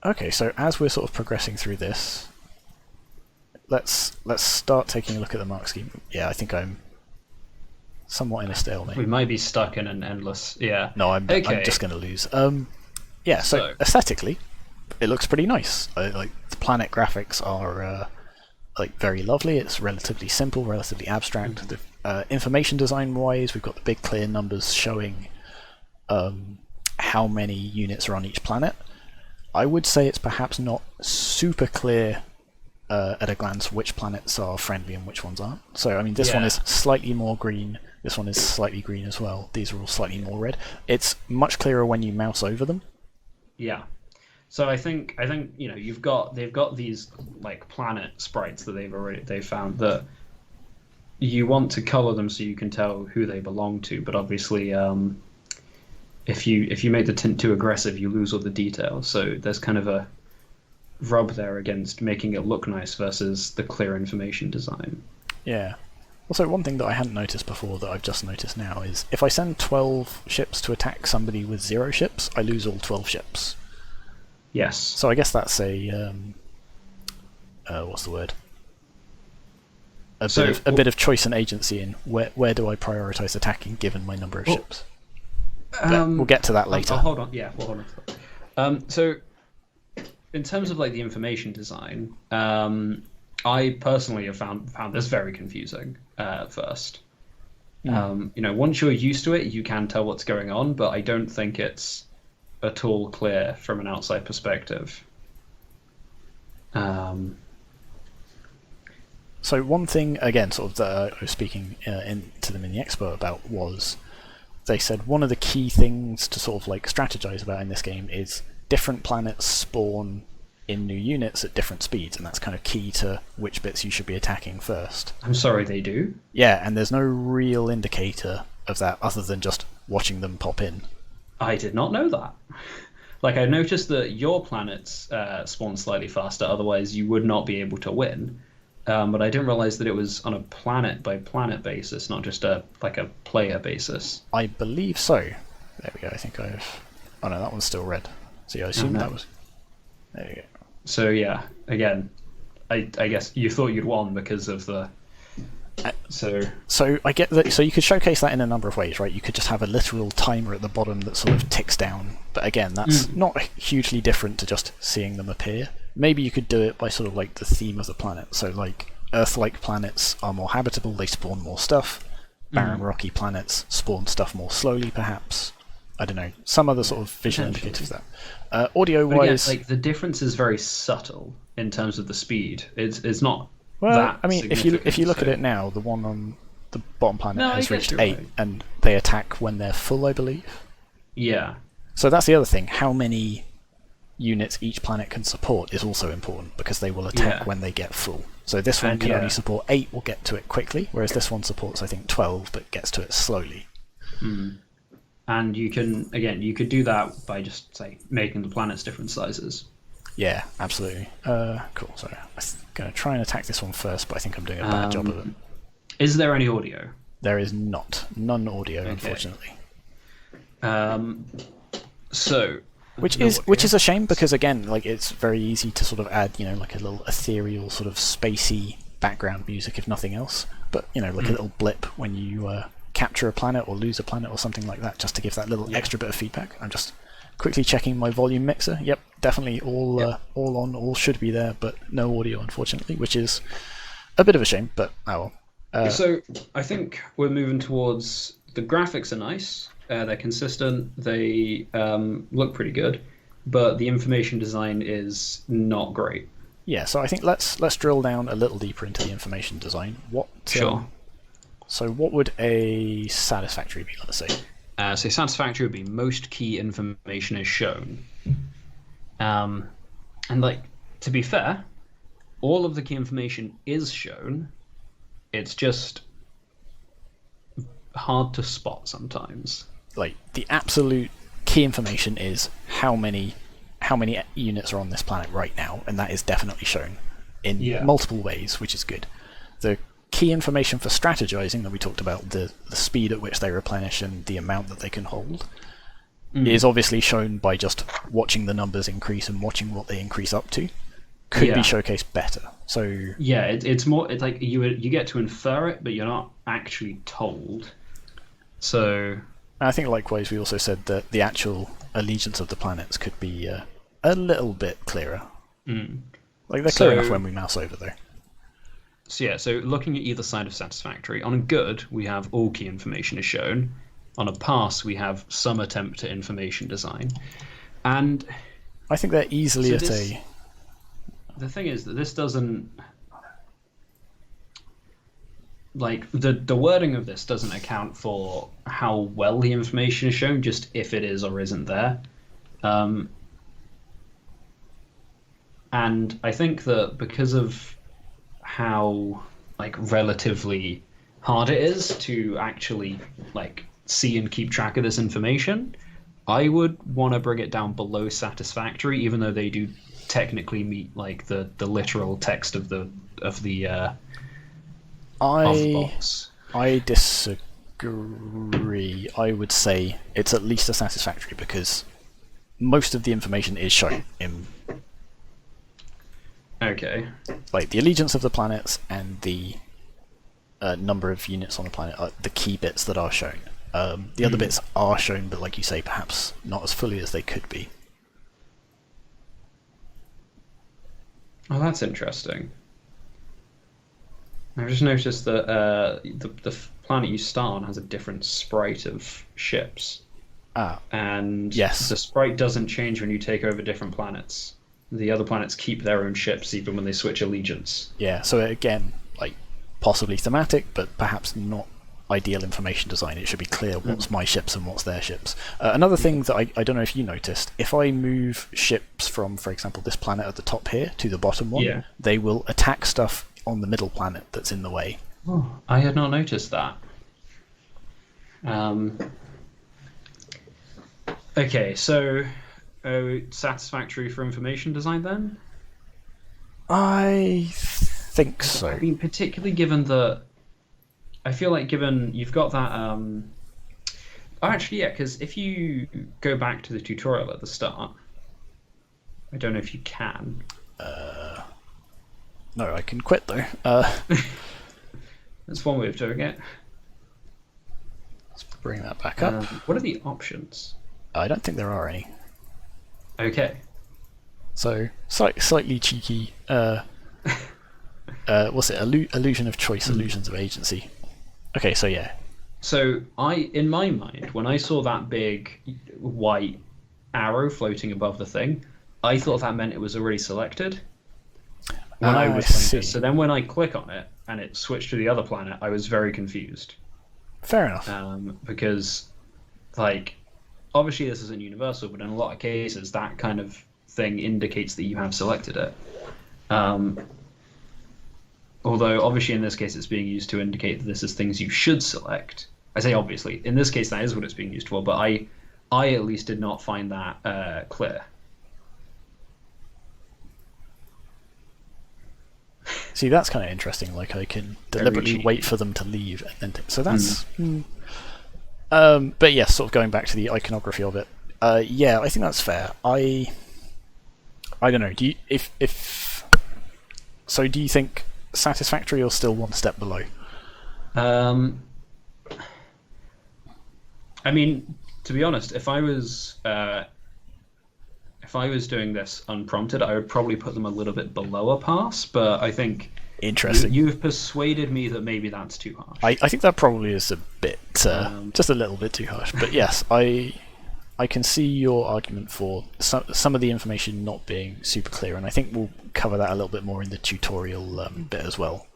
Okay, so as we're sort of progressing through this, let's start taking a look at the mark scheme. Yeah, I think I'm somewhat in a stalemate. We might be stuck in an endless... Yeah. No, I'm just going to lose. Yeah, so aesthetically, it looks pretty nice. Like the planet graphics are like very lovely. It's relatively simple, relatively abstract. The information design wise, we've got the big clear numbers showing how many units are on each planet. I would say it's perhaps not super clear at a glance which planets are friendly and which ones aren't. So I mean, this one is slightly more green. This one is slightly green as well. These are all slightly more red. It's much clearer when you mouse over them. Yeah. So I think you know they've got these like planet sprites that they've found that you want to color them so you can tell who they belong to, but obviously if you make the tint too aggressive, you lose all the detail. So there's kind of a rub there against making it look nice versus the clear information design. Yeah. Also, one thing that I hadn't noticed before that I've just noticed now is if I send 12 ships to attack somebody with 0 ships, I lose all 12 ships. Yes. So I guess that's a what's the word? A bit of choice and agency in where do I prioritise attacking given my number of ships. We'll get to that later. Hold on. Yeah, we'll hold on to that. So, in terms of like the information design, I personally have found this very confusing at first. You know, once you're used to it, you can tell what's going on, but I don't think it's at all clear from an outside perspective. So one thing, again, sort of that I was speaking to them in the expo about was they said one of the key things to sort of like strategize about in this game is different planets spawn in new units at different speeds, and that's kind of key to which bits you should be attacking first. I'm sorry, they do? Yeah, and there's no real indicator of that other than just watching them pop in. I did not know that. Like, I noticed that your planets spawn slightly faster, otherwise you would not be able to win. But I didn't realize that it was on a planet-by-planet basis, not just a player basis. I believe so. There we go, I think I've... Oh no, that one's still red. So yeah, I assume that was... There you go. So yeah, again, I guess you thought you'd won because of the... So I get that. So you could showcase that in a number of ways, right? You could just have a literal timer at the bottom that sort of ticks down. But again, that's not hugely different to just seeing them appear. Maybe you could do it by sort of like the theme of the planet. So like Earth-like planets are more habitable; they spawn more stuff. Barren, rocky planets spawn stuff more slowly, perhaps. I don't know. Some other sort of visual indicators of that. Audio-wise, like the difference is very subtle in terms of the speed. It's not. Well, I mean, if you look at it now, the one on The bottom planet No, I has guess reached you're 8, right. and they attack when they're full, I believe. Yeah. So that's the other thing. How many units each planet can support is also important, because they will attack Yeah. when they get full. So this one And can yeah. only support 8, will get to it quickly, whereas this one supports, I think, 12, but gets to it slowly. And you could do that by just, say, making the planets different sizes. Yeah, absolutely. Cool, so I'm going to try and attack this one first, but I think I'm doing a bad job of it. Is there any audio? There is none audio, unfortunately. So, Which is a shame, because again, like, it's very easy to sort of add, like a little ethereal sort of spacey background music, if nothing else. But like a little blip when you capture a planet or lose a planet or something like that, just to give that little extra bit of feedback. I'm just quickly checking my volume mixer. Yep, definitely all on, all should be there, but no audio, unfortunately, which is a bit of a shame. But oh well. So I think we're moving towards the graphics are nice. They're consistent. They look pretty good, but the information design is not great. Yeah, so I think let's drill down a little deeper into the information design. Sure. So what would a satisfactory be? Let's say. So satisfactory would be most key information is shown. And to be fair, all of the key information is shown. It's just hard to spot sometimes. Like, the absolute key information is how many units are on this planet right now, and that is definitely shown in multiple ways, which is good. The key information for strategizing that we talked about, the speed at which they replenish and the amount that they can hold, is obviously shown by just watching the numbers increase and watching what they increase up to. Could be showcased better. So it's more, it's like you get to infer it, but you're not actually told. So I think likewise we also said that the actual allegiance of the planets could be a little bit clearer. Like, they're clear enough when we mouse over, though. So looking at either side of satisfactory, on a good we have all key information is shown. On a pass we have some attempt at information design, and I think they're easily at a. The thing is that this doesn't, like, the wording of this doesn't account for how well the information is shown, just if it is or isn't there. And I think that because of how, like, relatively hard it is to actually, like, see and keep track of this information, I would want to bring it down below satisfactory, even though they do technically meet, like, the literal text of the box. I disagree. I would say it's at least a satisfactory, because most of the information is shown in, okay, like, the allegiance of the planets and the number of units on the planet are the key bits that are shown. The other bits are shown, but like you say, perhaps not as fully as they could be. Oh, that's interesting. I've just noticed that the planet you start on has a different sprite of ships. And yes, the sprite doesn't change when you take over different planets. The other planets keep their own ships even when they switch allegiance. Yeah, so again, like, possibly thematic, but perhaps not ideal information design. It should be clear what's my ships and what's their ships. Another thing that I don't know if you noticed, if I move ships from, for example, this planet at the top here to the bottom one, they will attack stuff on the middle planet that's in the way. Oh, I had not noticed that. Okay, so satisfactory for information design then? I think so. I mean, particularly given that I feel like given you've got that oh, actually, yeah, because if you go back to the tutorial at the start, I don't know if you can. No, I can quit though. That's one way of doing it. Let's bring that back up. What are the options? I don't think there are any. Okay. So, slightly cheeky. What's it? Illusion of choice, illusions of agency. Okay, so yeah. So in my mind, when I saw that big white arrow floating above the thing, I thought that meant it was already selected. when I was I playing see. this. So then when I click on it and it switched to the other planet, I was very confused. Fair enough. Because, like, obviously this isn't universal, but in a lot of cases that kind of thing indicates that you have selected it. Although obviously in this case it's being used to indicate that this is things you should select. I say obviously, in this case that is what it's being used for, but I at least did not find that clear. See, that's kind of interesting. Like, I can deliberately wait for them to leave, and then so that's. But yes, sort of going back to the iconography of it. Yeah, I think that's fair. I don't know. Do you so? Do you think satisfactory or still one step below? I mean, to be honest, if I was doing this unprompted, I would probably put them a little bit below a pass. But I think Interesting. you've persuaded me that maybe that's too harsh. I think that probably is a bit, just a little bit too harsh. But yes, I can see your argument for some of the information not being super clear, and I think we'll cover that a little bit more in the tutorial bit as well.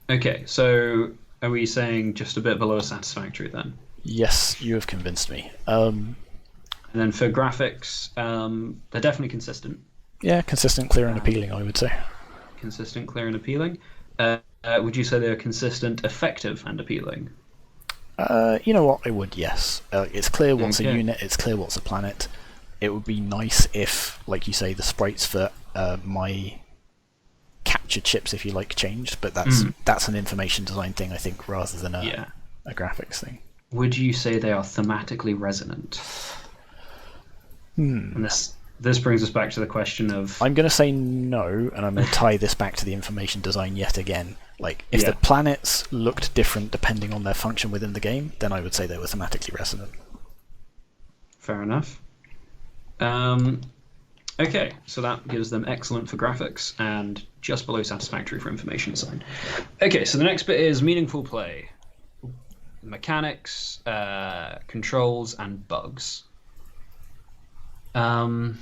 Okay, so are we saying just a bit below satisfactory then? Yes, you have convinced me. And then for graphics, they're definitely consistent. Yeah, consistent, clear, and appealing, I would say. Consistent, clear, and appealing. Would you say they're consistent, effective, and appealing? You know what? I would, yes. It's clear what's a unit, it's clear what's a planet. It would be nice if, like you say, the sprites for my capture chips, if you like, changed, but that's an information design thing, I think, rather than a graphics thing. Would you say they are thematically resonant? And this brings us back to the question of... I'm going to say no, and I'm going to tie this back to the information design yet again. Like, if the planets looked different depending on their function within the game, then I would say they were thematically resonant. Fair enough. Okay, so that gives them excellent for graphics and just below satisfactory for information design. Okay, so the next bit is meaningful play. Mechanics, controls, and bugs. So,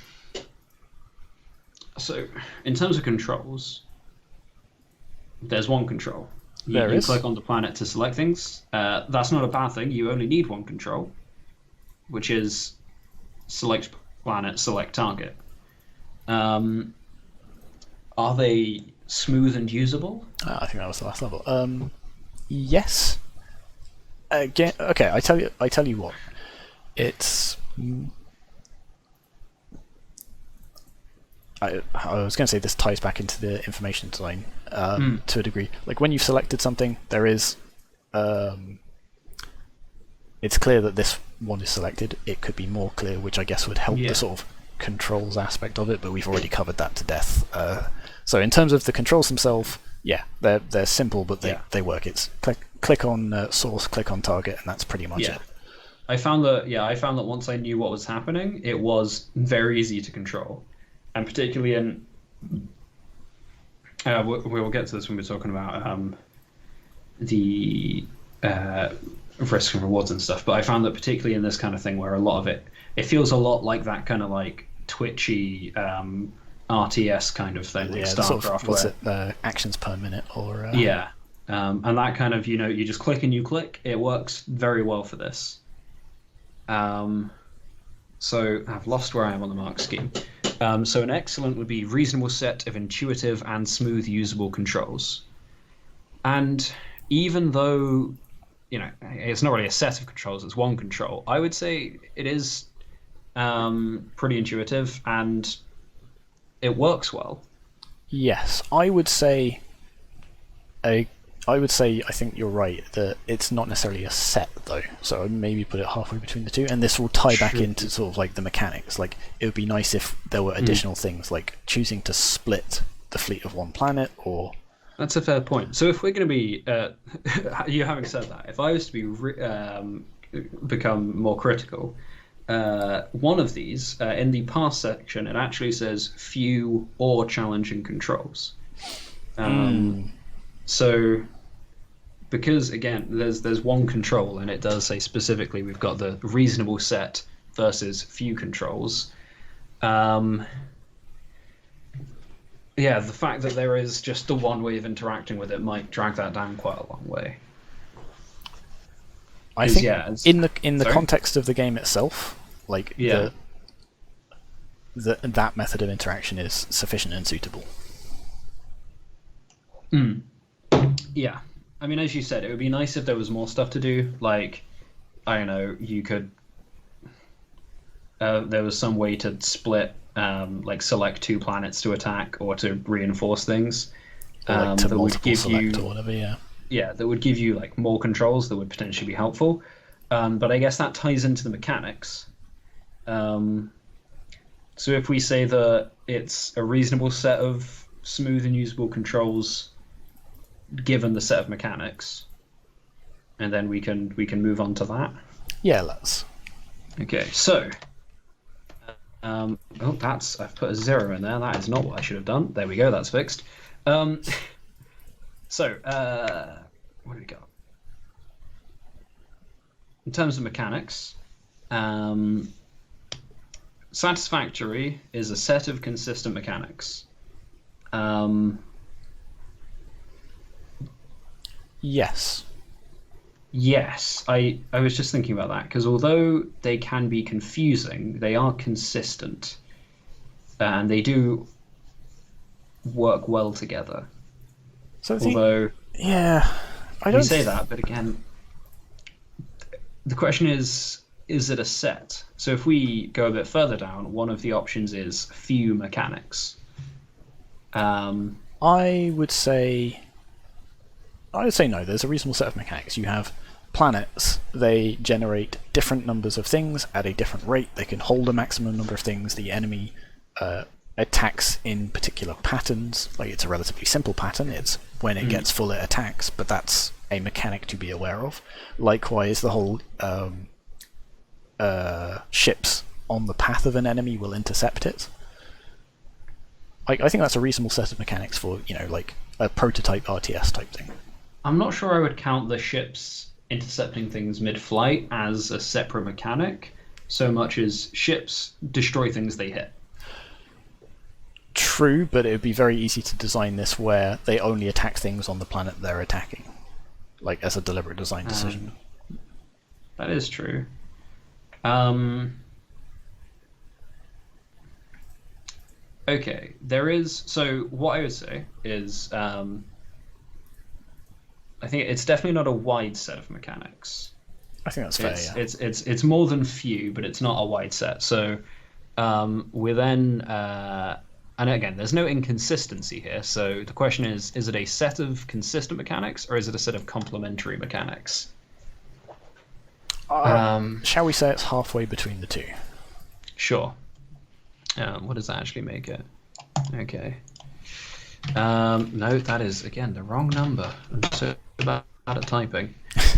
in terms of controls, there's one control. You click on the planet to select things. That's not a bad thing. You only need one control, which is select planet, select target. Are they smooth and usable? I think that was the last level. Yes. Again, okay. I tell you what. It's. I was going to say this ties back into the information design to a degree. Like when you've selected something, there is. It's clear that this one is selected. It could be more clear, which I guess would help the sort of controls aspect of it, but we've already covered that to death. So in terms of the controls themselves, yeah, they're simple, but they work. It's click on source, click on target, and that's pretty much it. I found that once I knew what was happening, it was very easy to control, and particularly in we'll get to this when we're talking about the risks and rewards and stuff. But I found that particularly in this kind of thing, where a lot of it feels a lot like that kind of like twitchy RTS kind of thing, like sort StarCraft. of, what's it? Actions per minute, or and that kind of, you just click and you click. It works very well for this. So I've lost where I am on the mark scheme. So an excellent would be reasonable set of intuitive and smooth usable controls. And even though, it's not really a set of controls, it's one control, I would say it is pretty intuitive and it works well. Yes, I would say I think you're right that it's not necessarily a set though, so I'd maybe put it halfway between the two, and this will tie back into sort of like the mechanics. Like it would be nice if there were additional things like choosing to split the fleet of one planet, or that's a fair point. So if we're going to be you having said that, if I was to be become more critical, one of these in the past section, it actually says few or challenging controls. So, because again, there's one control, and it does say specifically we've got the reasonable set versus few controls. Um, yeah, the fact that there is just the one way of interacting with it might drag that down quite a long way. I think in the Sorry? context of the game itself, like Yeah. that method of interaction is sufficient and suitable. Yeah. I mean, as you said, it would be nice if there was more stuff to do. Like, I don't know, you could. There was some way to split, like select 2 planets to attack or to reinforce things. Or like to that would multiple give select you, or whatever, yeah. yeah, that would give you like more controls that would potentially be helpful. But I guess that ties into the mechanics. So if we say that it's a reasonable set of smooth and usable controls given the set of mechanics, and then we can move on to that. Yeah, let's. Okay, so oh, I've put a 0 in there. That is not what I should have done. There we go. That's fixed. So what do we got? In terms of mechanics, satisfactory is a set of consistent mechanics. Yes. Yes, I was just thinking about that, because although they can be confusing, they are consistent, and they do work well together. So Although, yeah, I we don't say that, but again, the question is it a set? So if we go a bit further down, one of the options is few mechanics. I would say no. There's a reasonable set of mechanics. You have planets. They generate different numbers of things at a different rate. They can hold a maximum number of things. The enemy attacks in particular patterns. Like, it's a relatively simple pattern. It's when it gets full, it attacks, but that's a mechanic to be aware of. Likewise, the whole ships on the path of an enemy will intercept it. I think that's a reasonable set of mechanics for, like a prototype RTS type thing. I'm not sure I would count the ships intercepting things mid-flight as a separate mechanic, so much as ships destroy things they hit. True, but it would be very easy to design this where they only attack things on the planet they're attacking, like as a deliberate design decision. That is true. Okay, so what I would say is, I think it's definitely not a wide set of mechanics. I think that's fair, yeah. It's more than few, but it's not a wide set. So we're then, and again, there's no inconsistency here. So the question is it a set of consistent mechanics, or is it a set of complementary mechanics? Shall we say it's halfway between the two? Sure. What does that actually make it? Okay. No, that is, again, the wrong number. I'm so bad at typing.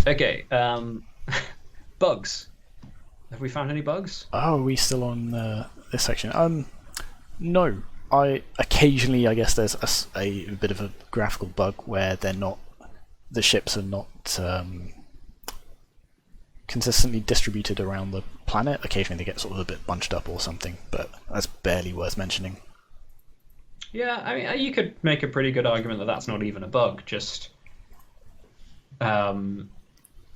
Okay. Bugs. Have we found any bugs? Oh, are we still on this section? No. Occasionally, I guess there's a bit of a graphical bug where the ships are not consistently distributed around the planet. Occasionally they get sort of a bit bunched up or something, but that's barely worth mentioning. Yeah, I mean, you could make a pretty good argument that that's not even a bug, just...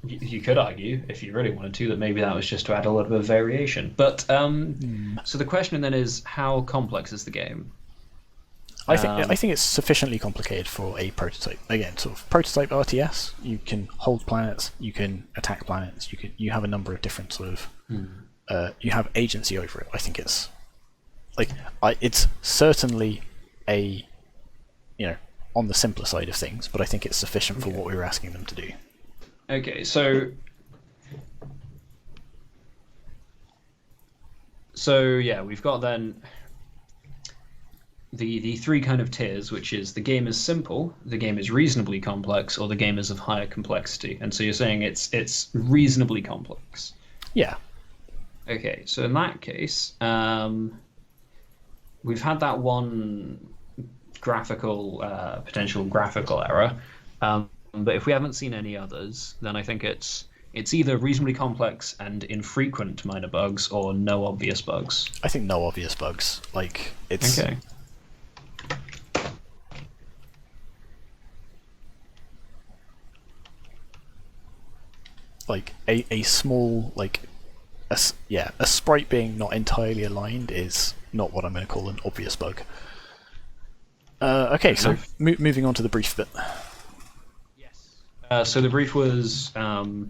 you could argue, if you really wanted to, that maybe that was just to add a little bit of variation. But, so the question then is, how complex is the game? I think it's sufficiently complicated for a prototype. Again, sort of prototype RTS. You can hold planets, you can attack planets, you have a number of different sort of you have agency over it. I think it's it's certainly a on the simpler side of things, but I think it's sufficient for what we were asking them to do. Okay, so yeah, we've got then the three kind of tiers, which is the game is simple, the game is reasonably complex, or the game is of higher complexity. And so you're saying it's reasonably complex. Yeah. Okay, so in that case, we've had that one potential graphical error, but if we haven't seen any others, then I think it's It's either reasonably complex and infrequent minor bugs, or no obvious bugs. I think no obvious bugs. Like, it's... Okay. Like, a small, like... a sprite being not entirely aligned is not what I'm going to call an obvious bug. Okay, so moving on to the brief bit. So the brief was about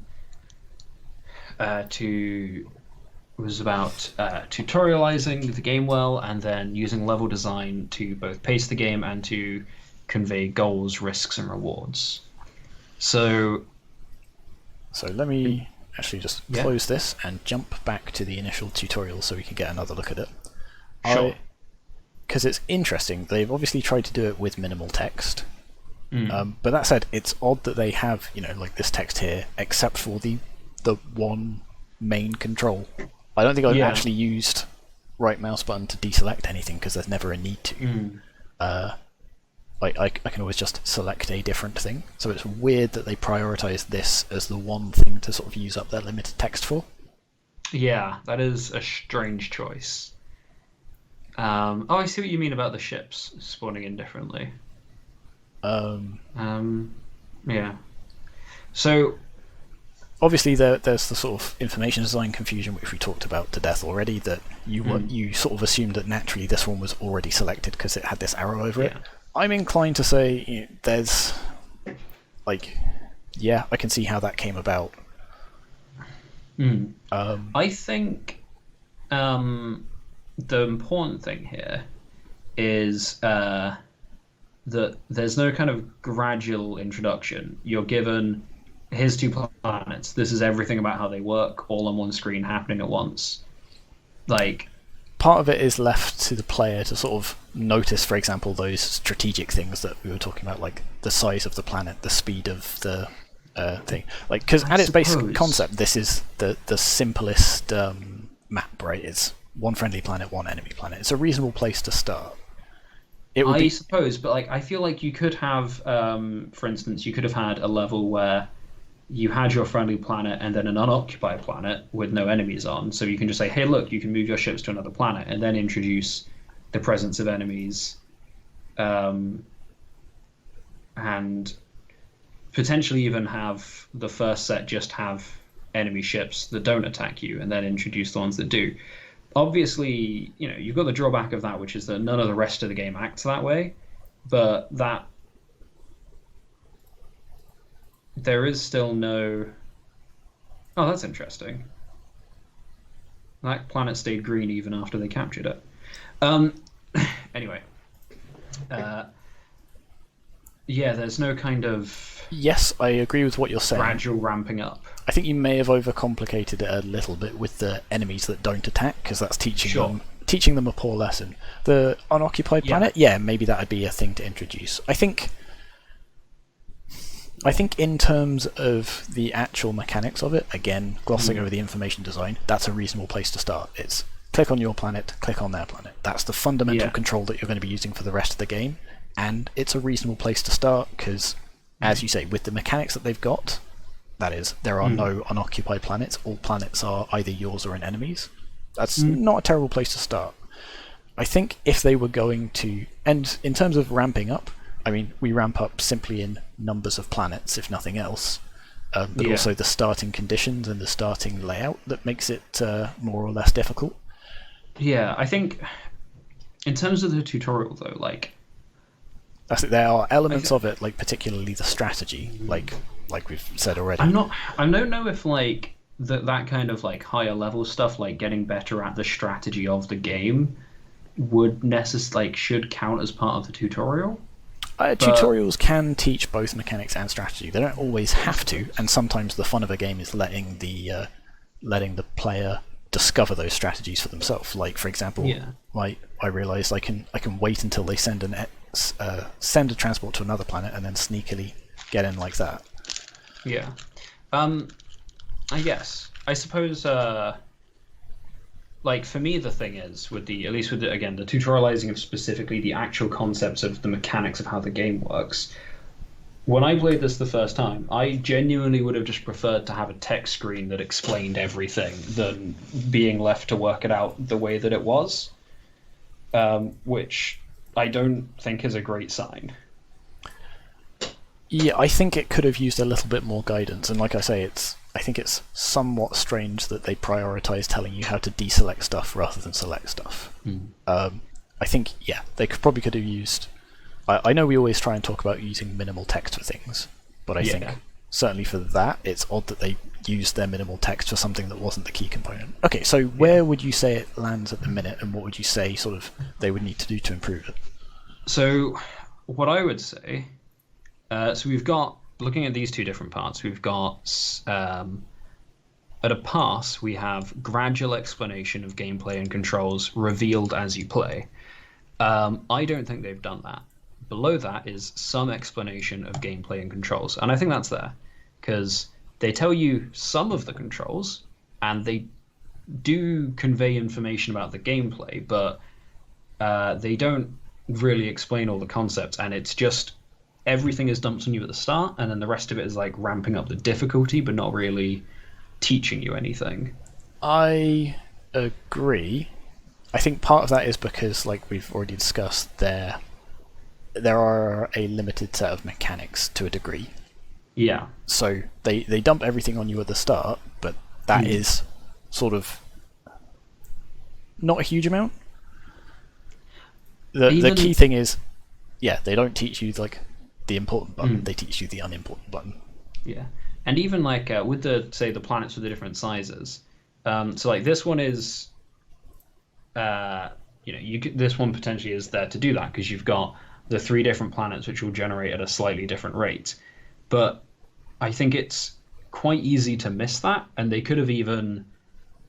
tutorializing the game well, and then using level design to both pace the game and to convey goals, risks, and rewards. So let me actually just close this and jump back to the initial tutorial so we can get another look at it. Sure. Because it's interesting, they've obviously tried to do it with minimal text. But that said, it's odd that they have, like this text here, except for the one main control. I don't think I've actually used right mouse button to deselect anything because there's never a need to. I can always just select a different thing. So it's weird that they prioritize this as the one thing to sort of use up their limited text for. Yeah, that is a strange choice. I see what you mean about the ships spawning in differently. Yeah. So obviously there's the sort of information design confusion which we talked about to death already, that you sort of assumed that naturally this one was already selected because it had this arrow over it. I'm inclined to say there's I can see how that came about. I think the important thing here is that there's no kind of gradual introduction. You're given, here's 2 planets. This is everything about how they work, all on one screen, happening at once. Like, part of it is left to the player to sort of notice, for example, those strategic things that we were talking about, like the size of the planet, the speed of the thing. Like, because at its basic concept, this is the simplest map, right? It's one friendly planet, one enemy planet. It's a reasonable place to start. I suppose, but I feel like you could have, for instance, you could have had a level where you had your friendly planet and then an unoccupied planet with no enemies on. So you can just say, hey, look, you can move your ships to another planet, and then introduce the presence of enemies, and potentially even have the first set just have enemy ships that don't attack you, and then introduce the ones that do. Obviously, you've got the drawback of that, which is that none of the rest of the game acts that way, but there is still no... Oh, that's interesting. That planet stayed green even after they captured it. Anyway. There's no kind of... Yes, I agree with what you're saying. Gradual ramping up. I think you may have overcomplicated it a little bit with the enemies that don't attack, because that's teaching them a poor lesson. The unoccupied planet, maybe that would be a thing to introduce. I think in terms of the actual mechanics of it, again, glossing over the information design, that's a reasonable place to start. It's click on your planet, click on their planet. That's the fundamental control that you're going to be using for the rest of the game, and it's a reasonable place to start because, as you say, with the mechanics that they've got, that is, there are no unoccupied planets. All planets are either yours or an enemy's. That's not a terrible place to start. I think if they were going to... And in terms of ramping up, I mean, we ramp up simply in numbers of planets, if nothing else. But also the starting conditions and the starting layout that makes it more or less difficult. Yeah, I think in terms of the tutorial, though, that's it. There are elements of it, particularly the strategy, like we've said already. I don't know if that kind of higher level stuff, getting better at the strategy of the game, would should count as part of the tutorial. Tutorials can teach both mechanics and strategy. They don't always have to, and sometimes the fun of a game is letting the player discover those strategies for themselves. Like, for example, I realise I can wait until they send a transport to another planet and then sneakily get in like that. Yeah. I guess. I suppose, for me, the thing is, the tutorializing of specifically the actual concepts of the mechanics of how the game works, when I played this the first time, I genuinely would have just preferred to have a text screen that explained everything than being left to work it out the way that it was, which I don't think is a great sign. Yeah, I think it could have used a little bit more guidance, and like I say, I think it's somewhat strange that they prioritise telling you how to deselect stuff rather than select stuff. I think, yeah, they probably could have used... I know we always try and talk about using minimal text for things, but I think certainly for that, it's odd that they used their minimal text for something that wasn't the key component. Okay, so where would you say it lands at the minute, and what would you say sort of they would need to do to improve it? So what I would say, so we've got, looking at these two different parts, we've got, at a pass, we have gradual explanation of gameplay and controls revealed as you play. I don't think they've done that. Below that is some explanation of gameplay and controls, and I think that's there, because they tell you some of the controls, and they do convey information about the gameplay, but they don't really explain all the concepts, and it's just everything is dumped on you at the start, and then the rest of it is like ramping up the difficulty, but not really teaching you anything. I agree. I think part of that is because, like we've already discussed, there are a limited set of mechanics to a degree. Yeah. So they dump everything on you at the start, but that is sort of not a huge amount. The key thing is, yeah, they don't teach you like the important button, they teach you the unimportant button. Yeah. And even like with the planets with the different sizes, so like this one is this one potentially is there to do that because you've got the 3 different planets which will generate at a slightly different rate. But I think it's quite easy to miss that, and they could have even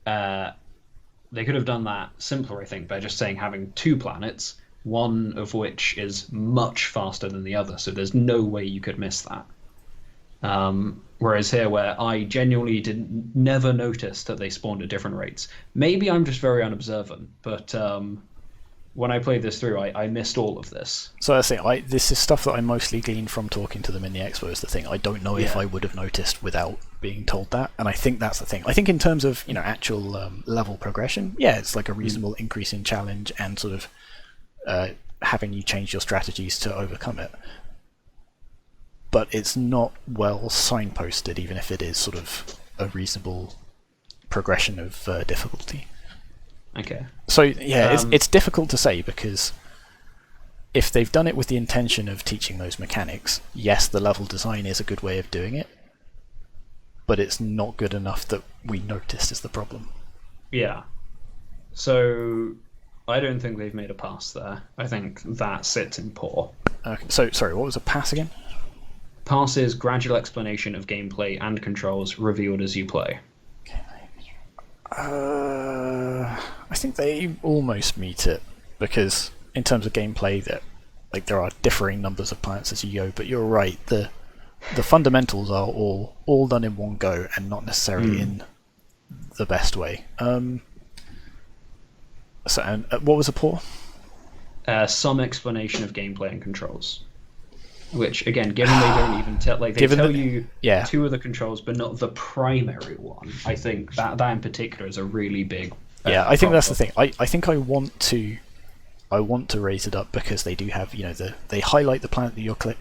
done that simpler, I think, by just saying having 2 planets, one of which is much faster than the other, so there's no way you could miss that. Whereas here, where I genuinely never noticed that they spawned at different rates. Maybe I'm just very unobservant, but when I played this through, I missed all of this. So I think this is stuff that I mostly gleaned from talking to them in the expo. Is the thing I don't know if I would have noticed without being told that, and I think that's the thing. I think in terms of actual level progression, yeah, it's like a reasonable increase in challenge and sort of having you change your strategies to overcome it. But it's not well signposted, even if it is sort of a reasonable progression of difficulty. Okay. So yeah, it's difficult to say, because if they've done it with the intention of teaching those mechanics, yes, the level design is a good way of doing it, but it's not good enough that we noticed is the problem. Yeah. So I don't think they've made a pass there. I think that sits in poor. Okay, so sorry, what was a pass again? Pass is gradual explanation of gameplay and controls revealed as you play. I think they almost meet it, because in terms of gameplay, there are differing numbers of planets as you go. But you're right, the fundamentals are all done in one go and not necessarily in the best way. So, and what was a poor? Some explanation of gameplay and controls. Which, again, given they don't even tell, like, they tell you 2 of the controls, but not the primary one. I think that in particular is a really big. I think that's the thing. I think I want to raise it up, because they do have, they highlight the planet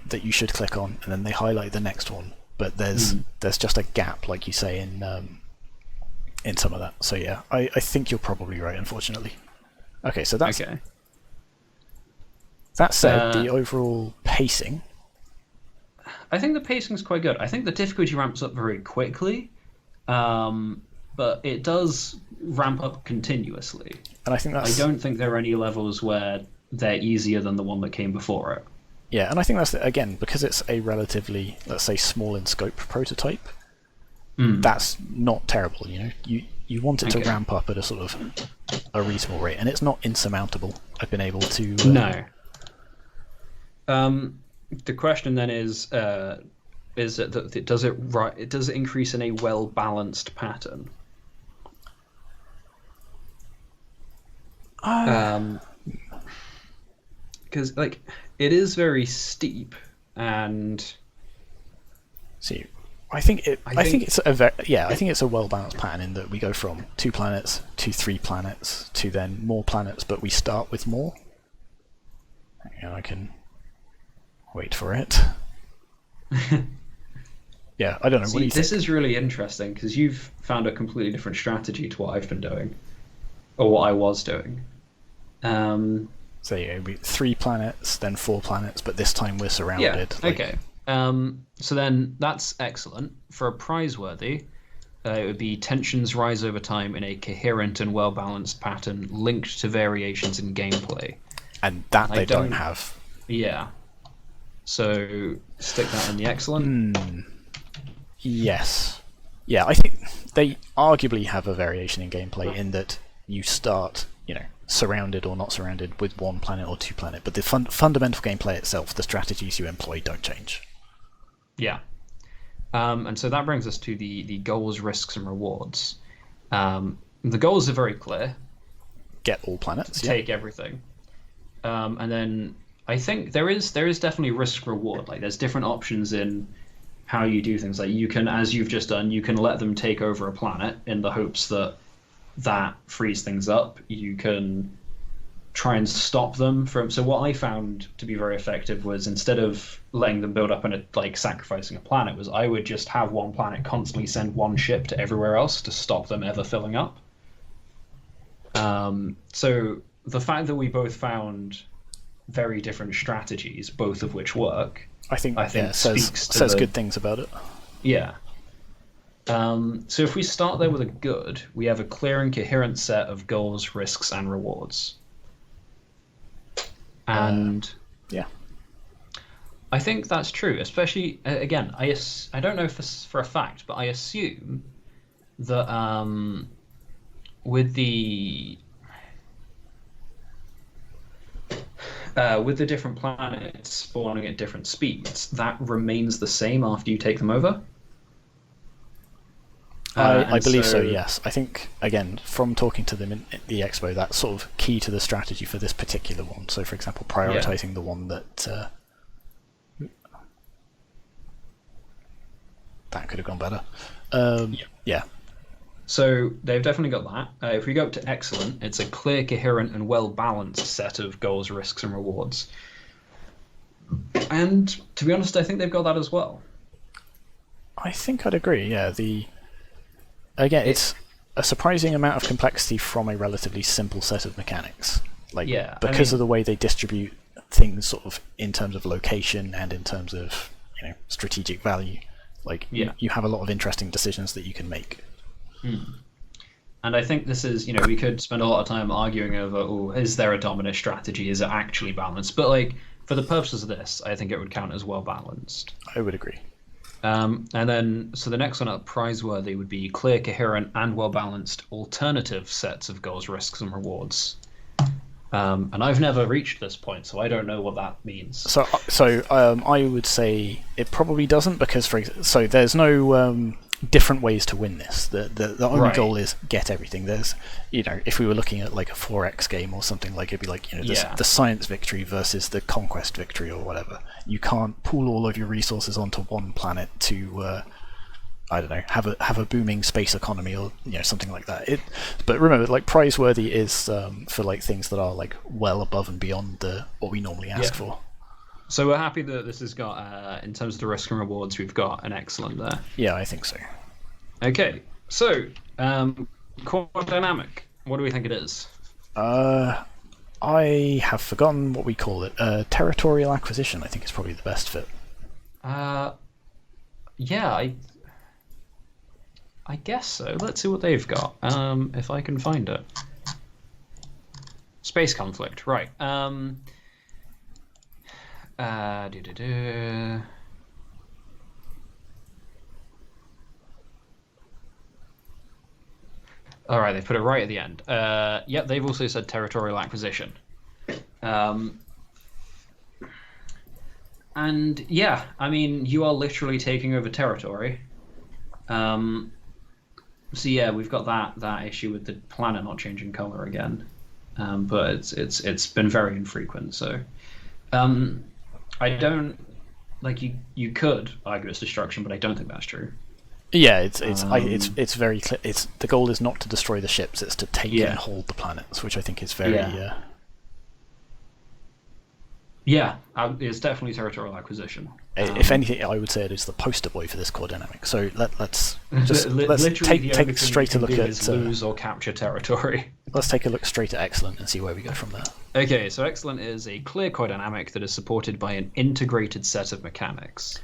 that you should click on, and then they highlight the next one. But there's just a gap, like you say, in some of that. So yeah, I think you're probably right, unfortunately. Okay, so that's okay. That said, the overall pacing. I think the pacing's quite good. I think the difficulty ramps up very quickly, but it does ramp up continuously. And I don't think there are any levels where they're easier than the one that came before it. Yeah, and I think that's, again, because it's a relatively, let's say, small in scope prototype, that's not terrible, You want it to ramp up at a sort of a reasonable rate, and it's not insurmountable. I've been able to... No. The question then is that does it increase in a well-balanced pattern? Because it is very steep, and See, I think it's a well balanced pattern in that we go from 2 planets to 3 planets to then more planets, but we start with more. And I can wait for it. Yeah, I don't know. See, what do you this think? is really interesting because you've found a completely different strategy to what I've been doing, or what I was doing. So yeah, 3 planets, then 4 planets, but this time we're surrounded. Yeah. Okay. So then that's excellent. For a prizeworthy, it would be tensions rise over time in a coherent and well-balanced pattern linked to variations in gameplay. And that they don't have. Yeah. So stick that in the excellent. Yes. Yeah, I think they arguably have a variation in gameplay in that you start, surrounded or not surrounded with 1 planet or 2 planet, but the fundamental gameplay itself, the strategies you employ, don't change. Yeah. And so that brings us to the goals, risks, and rewards. The goals are very clear. Get all planets. Take everything. And then I think there is definitely risk reward. Like there's different options in how you do things. Like you can, as you've just done, you can let them take over a planet in the hopes that frees things up. You can try and stop them from. So what I found to be very effective was instead of letting them build up and sacrificing a planet, was I would just have 1 planet constantly send 1 ship to everywhere else to stop them ever filling up. So the fact that we both found very different strategies, both of which work, I think says good things about it. Yeah. So if we start there with a good, we have a clear and coherent set of goals, risks, and rewards. And yeah, I think that's true. Especially again, I don't know if this is for a fact, but I assume that with the different planets spawning at different speeds, that remains the same after you take them over. I believe so, yes. I think, again, from talking to them in the expo, that's sort of key to the strategy for this particular one. So, for example, prioritizing the one that... that could have gone better. Yeah. So they've definitely got that. If we go up to excellent, it's a clear, coherent, and well-balanced set of goals, risks, and rewards. And to be honest, I think they've got that as well. I think I'd agree, yeah. It's a surprising amount of complexity from a relatively simple set of mechanics. Because of the way they distribute things sort of in terms of location and in terms of strategic value. You have a lot of interesting decisions that you can make. And I think this is, we could spend a lot of time arguing over, is there a dominant strategy? Is it actually balanced? But for the purposes of this, I think it would count as well balanced. I would agree. And then, so the next one up, prizeworthy, would be clear, coherent, and well-balanced alternative sets of goals, risks, and rewards. And I've never reached this point, so I don't know what that means. So I would say it probably doesn't, because there's no different ways to win this. The only goal is get everything. There's, if we were looking at like a 4X game or something, it'd be like, the science victory versus the conquest victory or whatever. You can't pool all of your resources onto 1 planet to I don't know, have a booming space economy or something like that. But remember, prizeworthy is for things that are well above and beyond what we normally ask for. So we're happy that this has got, in terms of the risk and rewards, we've got an excellent there. Yeah, I think so. Okay, so core dynamic. What do we think it is? I have forgotten what we call it. Territorial acquisition, I think, is probably the best fit. Yeah, I guess so. Let's see what they've got. If I can find it. Space conflict, right. All right, they put it right at the end. Yep, they've also said territorial acquisition. And yeah, I mean, you are literally taking over territory. So yeah, we've got that issue with the planet not changing color again. But it's been very infrequent. So I don't like you could argue it's destruction, but I don't think that's true. Yeah, it's very clear. It's the goal is not to destroy the ships; it's to take and hold the planets, which I think is very. It's definitely territorial acquisition. If anything, I would say it is the poster boy for this core dynamic. So let's take straight a look at lose or capture territory. Let's take a look straight at excellent and see where we go from there. Okay, so excellent is a clear core dynamic that is supported by an integrated set of mechanics,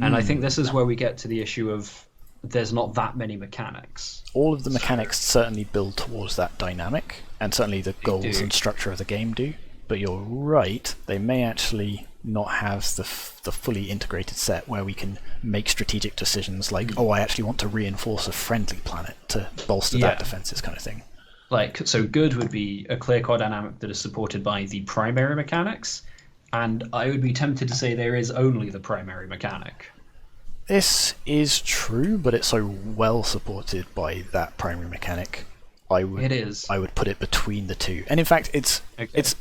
and I think this is where we get to the issue of there's not that many mechanics. All of the mechanics certainly build towards that dynamic, and certainly the goals and structure of the game do. But you're right, they may actually not have the fully integrated set where we can make strategic decisions like, I actually want to reinforce a friendly planet to bolster that defenses kind of thing. Like, so good would be a clear core dynamic that is supported by the primary mechanics, and I would be tempted to say there is only the primary mechanic. This is true, but it's so well supported by that primary mechanic. I would put it between the two, and in fact, it's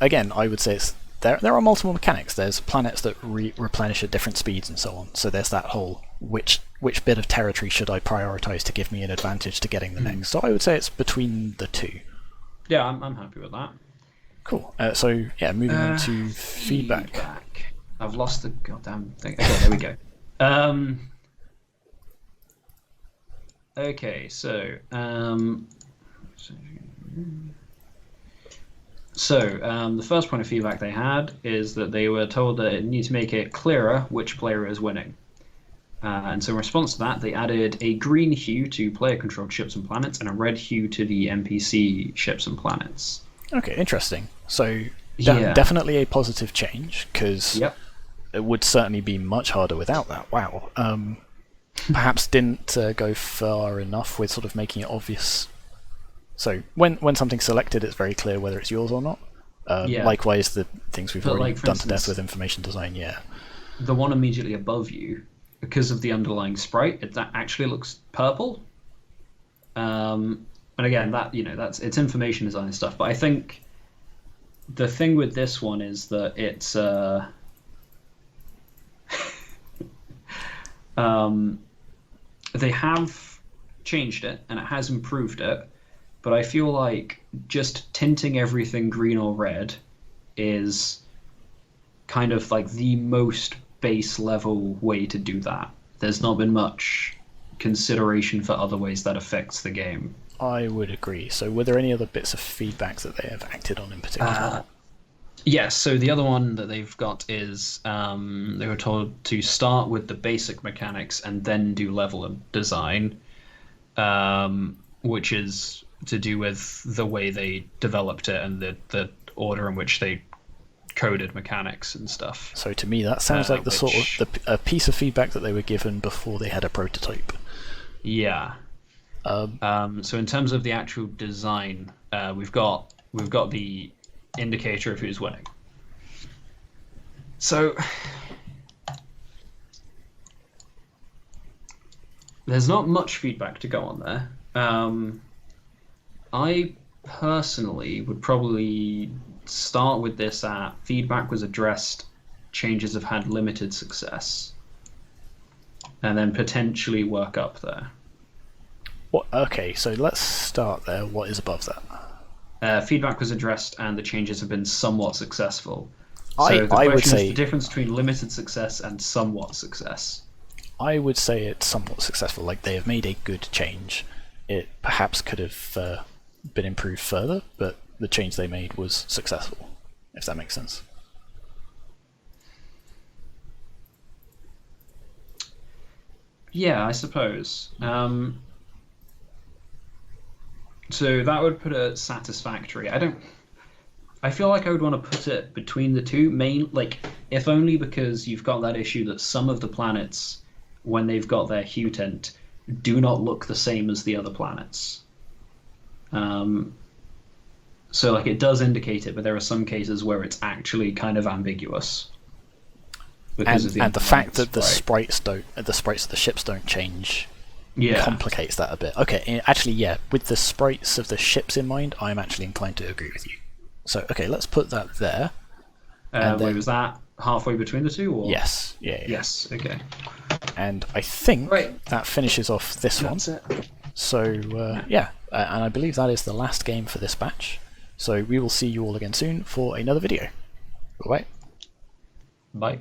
again. I would say it's there. There are multiple mechanics. There's planets that replenish at different speeds and so on. So there's that whole which bit of territory should I prioritize to give me an advantage to getting the next. So I would say it's between the two. Yeah, I'm happy with that. Cool. So yeah, moving on to feedback. I've lost the goddamn thing. Okay, there we go. Okay, so the first point of feedback they had is that they were told that it needs to make it clearer which player is winning. And so in response to that, they added a green hue to player-controlled ships and planets and a red hue to the NPC ships and planets. Okay, interesting. So definitely a positive change, because it would certainly be much harder without that. Wow. Perhaps didn't go far enough with sort of making it obvious. So when something's selected, it's very clear whether it's yours or not. Likewise, the things we've already done to death with information design, the one immediately above you, because of the underlying sprite, that actually looks purple. And again, it's information design stuff. But I think the thing with this one is that it's they have changed it and it has improved it. But I feel like just tinting everything green or red is kind of like the most base level way to do that. There's not been much consideration for other ways that affects the game. I would agree. So were there any other bits of feedback that they have acted on in particular? Yes, so the other one that they've got is they were told to start with the basic mechanics and then do level design, which is to do with the way they developed it and the order in which they coded mechanics and stuff. So to me that sounds like a piece of feedback that they were given before they had a prototype. Yeah. So in terms of the actual design, we've got the indicator of who's winning. So there's not much feedback to go on there. I personally would probably start with this at feedback was addressed, changes have had limited success, and then potentially work up there. Okay, so let's start there. What is above that? Feedback was addressed and the changes have been somewhat successful. So I would say the difference between limited success and somewhat success. I would say it's somewhat successful. Like, they have made a good change. It perhaps could have been improved further, but the change they made was successful, if that makes sense. Yeah, I suppose. So that would put it satisfactory. I feel like I would want to put it between the two if only because you've got that issue that some of the planets, when they've got their hue tint, do not look the same as the other planets. So it does indicate it, but there are some cases where it's actually kind of ambiguous. And the fact that the sprites of the ships don't change complicates that a bit. Okay, actually, with the sprites of the ships in mind, I'm actually inclined to agree with you. So, okay, let's put that there. And Wait, then- was that halfway between the two? Or? Yes, yeah. Yes. Okay. And I think Right. that finishes off this one. That's it. So and I believe that is the last game for this batch. So we will see you all again soon for another video. Bye. Bye.